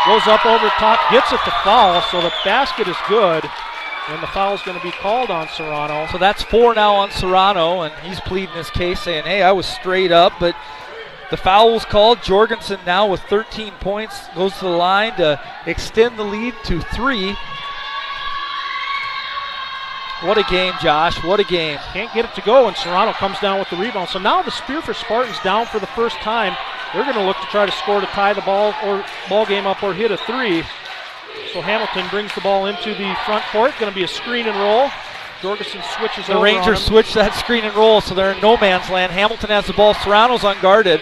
Goes up over top, gets it to foul, so the basket is good. And the foul is going to be called on Serrano. So that's 4 now on Serrano, and he's pleading his case saying, hey, I was straight up, but the foul was called. Jorgensen now with 13 points goes to the line to extend the lead to 3. What a game, Josh. What a game. Can't get it to go, and Serrano comes down with the rebound. So now the Spearfish Spartans down for the first time. They're going to look to try to score to tie the ball game up or hit a 3. So Hamilton brings the ball into the front court. Going to be a screen and roll. Jorgensen switches over. The Rangers switch that screen and roll, so they're in no man's land. Hamilton has the ball. Serrano's unguarded.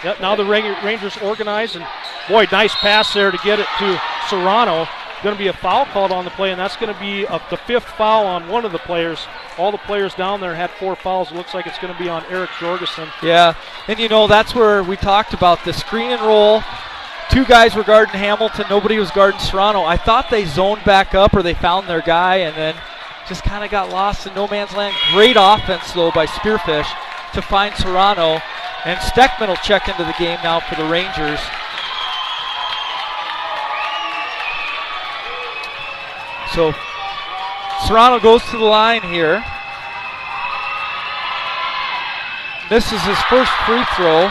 Yep, now the Rangers organize, and boy, nice pass there to get it to Serrano. Going to be a foul called on the play, and that's going to be the 5th foul on one of the players. All the players down there had 4 fouls. It looks like it's going to be on Eric Jorgensen. Yeah, and that's where we talked about the screen and roll. 2 guys were guarding Hamilton. Nobody was guarding Serrano. I thought they zoned back up or they found their guy and then just kind of got lost in no man's land. Great offense, though, by Spearfish to find Serrano. And Steckman will check into the game now for the Rangers. So Serrano goes to the line here. Misses his first free throw.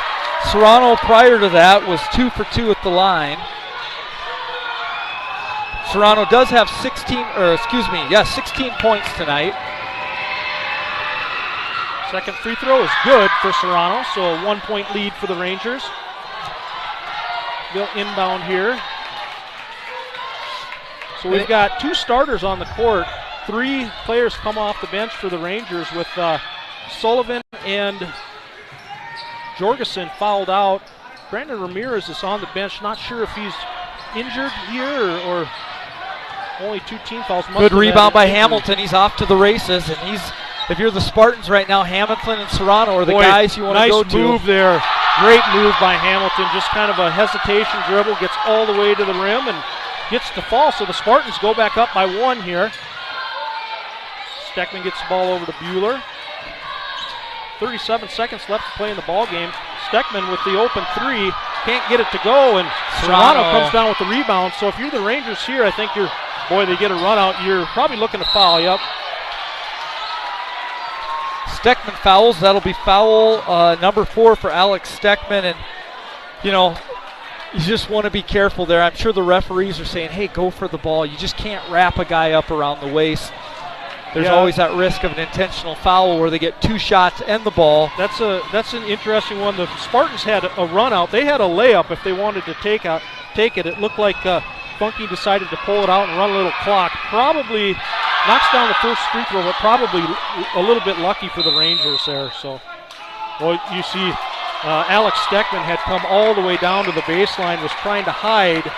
Serrano prior to that was 2 for 2 at the line. Serrano does have 16 points tonight. Second free throw is good for Serrano, so a 1-point lead for the Rangers. They'll inbound here. So we've got 2 starters on the court. 3 players come off the bench for the Rangers with Sullivan and Jorgensen fouled out. Brandon Ramirez is on the bench. Not sure if he's injured here or only 2 team fouls. Good rebound by Hamilton. He's off to the races, and if you're the Spartans right now, Hamilton and Serrano are the guys you want to go to. Nice move there. Great move by Hamilton. Just kind of a hesitation dribble, gets all the way to the rim and gets to fall. So the Spartans go back up by 1 here. Steckman gets the ball over to Bueller. 37 seconds left to play in the ball game. Steckman with the open 3, can't get it to go, and Serrano comes down with the rebound. So if you're the Rangers here, I think they get a run out. You're probably looking to foul. Yep. Steckman fouls. That'll be foul number 4 for Alex Steckman. And, you just want to be careful there. I'm sure the referees are saying, hey, go for the ball. You just can't wrap a guy up around the waist. There's always that risk of an intentional foul where they get 2 shots and the ball. That's an interesting one. The Spartans had a run out. They had a layup if they wanted to take it. It looked like Funky decided to pull it out and run a little clock. Probably knocks down the first free throw, but probably a little bit lucky for the Rangers there. So, well, you see Alex Steckman had come all the way down to the baseline, was trying to hide,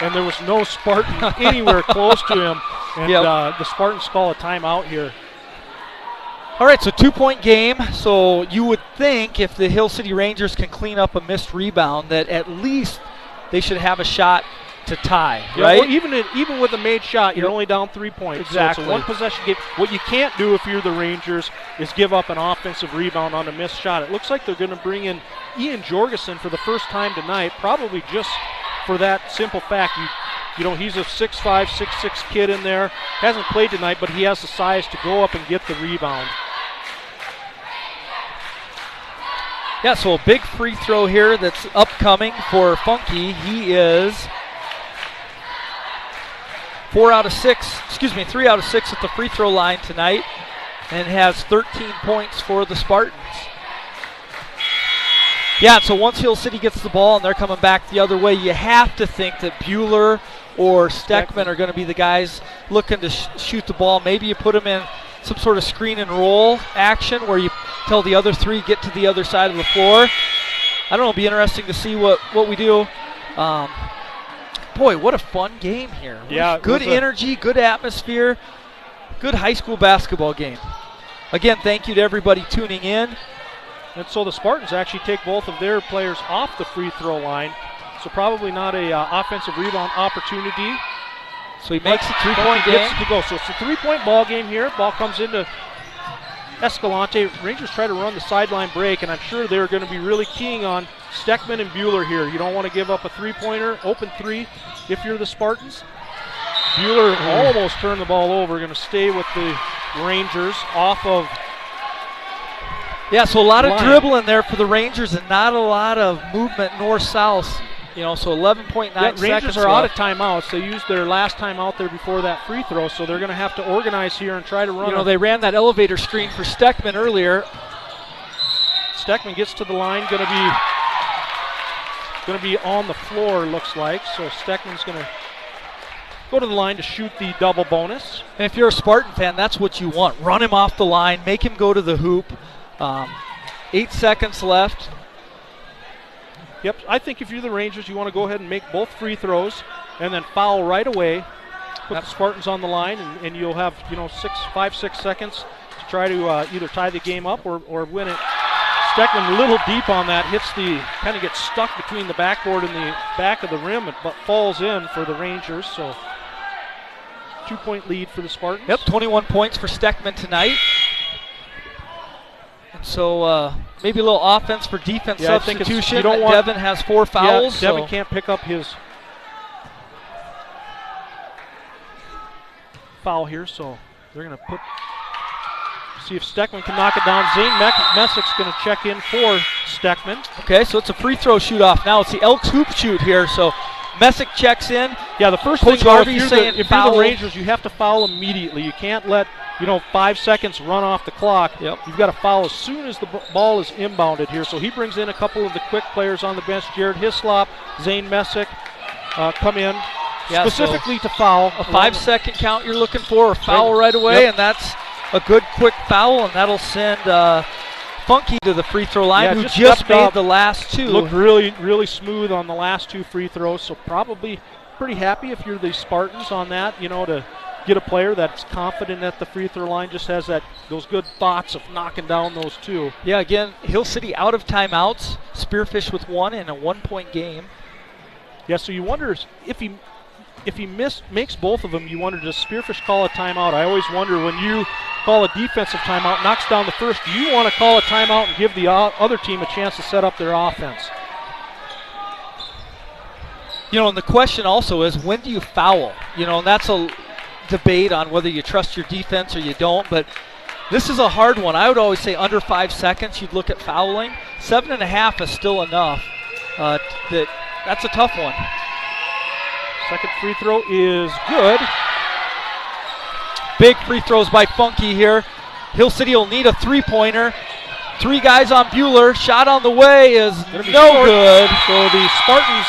and there was no Spartan anywhere close to him. And the Spartans call a timeout here. All right, so 2-point game. So you would think if the Hill City Rangers can clean up a missed rebound that at least they should have a shot to tie, right? Well, even with a made shot, you're only down 3 points. Exactly. So it's a 1-possession game. What you can't do if you're the Rangers is give up an offensive rebound on a missed shot. It looks like they're going to bring in Ian Jorgensen for the first time tonight, probably just for that simple fact. He's a 6'5", 6'6" kid in there. Hasn't played tonight, but he has the size to go up and get the rebound. Yeah, so a big free throw here that's upcoming for Funky. He is 3 out of 6 at the free throw line tonight and has 13 points for the Spartans. Yeah, so once Hill City gets the ball and they're coming back the other way, you have to think that Bueller or Steckman are going to be the guys looking to shoot the ball. Maybe you put them in some sort of screen and roll action where you tell the other 3 get to the other side of the floor. I don't know, it'll be interesting to see what we do. Boy, what a fun game here. Yeah, good energy, good atmosphere, good high school basketball game. Again, thank you to everybody tuning in. And so the Spartans actually take both of their players off the free throw line. So probably not a offensive rebound opportunity. So he makes a 3-point game. Gets to go. So it's a 3-point ball game here. Ball comes into Escalante. Rangers try to run the sideline break, and I'm sure they're going to be really keying on Steckman and Bueller here. You don't want to give up a 3-pointer, open 3 if you're the Spartans. Bueller almost turned the ball over. Going to stay with the Rangers off of. Yeah, so a lot of dribbling there for the Rangers and not a lot of movement north-south. So 11.9 seconds Rangers are out of timeouts. They used their last timeout there before that free throw, so they're going to have to organize here and try to run. They ran that elevator screen for Steckman earlier. Steckman gets to the line, going to be on the floor, looks like. So Steckman's going to go to the line to shoot the double bonus. And if you're a Spartan fan, that's what you want. Run him off the line, make him go to the hoop. 8 seconds left. Yep, I think if you're the Rangers, you want to go ahead and make both free throws and then foul right away. Put the Spartans on the line, and you'll have 5, 6 seconds to try to either tie the game up or win it. Steckman a little deep on that, kind of gets stuck between the backboard and the back of the rim, but falls in for the Rangers. So 2-point lead for the Spartans. Yep, 21 points for Steckman tonight. So maybe a little offense for defense substitution. Devin has 4 fouls. Yeah, Devin can't pick up his foul here, so They're going to see if Steckman can knock it down. Zane Messick's going to check in for Steckman. Okay, so it's a free throw shoot off now. It's the Elks hoop shoot here. So Messick checks in. Yeah, the first Coach thing, though, Harvey's saying if foul. you're the Rangers, you have to foul immediately. You can't let 5 seconds run off the clock. Yep. You've got to foul as soon as the ball is inbounded here. So he brings in a couple of the quick players on the bench. Jared Hislop, Zane Messick come in specifically to foul. A 5-second count you're looking for, a foul right away, and that's a good quick foul, and that'll send Funky to the free throw line, who just made the last two. Looked really, really smooth on the last 2 free throws, so probably pretty happy if you're the Spartans on that, to get a player that's confident at the free throw line, just has those good thoughts of knocking down those 2. Yeah, again, Hill City out of timeouts, Spearfish with 1 in a 1-point game. Yeah, so you wonder if he makes both of them, you wonder, does Spearfish call a timeout? I always wonder, when you call a defensive timeout, knocks down the first, do you want to call a timeout and give the other team a chance to set up their offense? And the question also is, when do you foul? And that's a debate on whether you trust your defense or you don't, but this is a hard one. I would always say under 5 seconds you'd look at fouling. 7.5 is still enough. That's a tough one. Second free throw is good. Big free throws by Funky here. Hill City will need a 3-pointer. 3 guys on Bueller. Shot on the way is no good. So the Spartans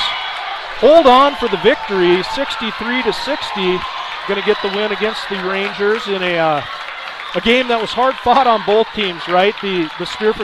hold on for the victory, 63-60. Going to get the win against the Rangers in a game that was hard fought on both teams, right? The Spearfish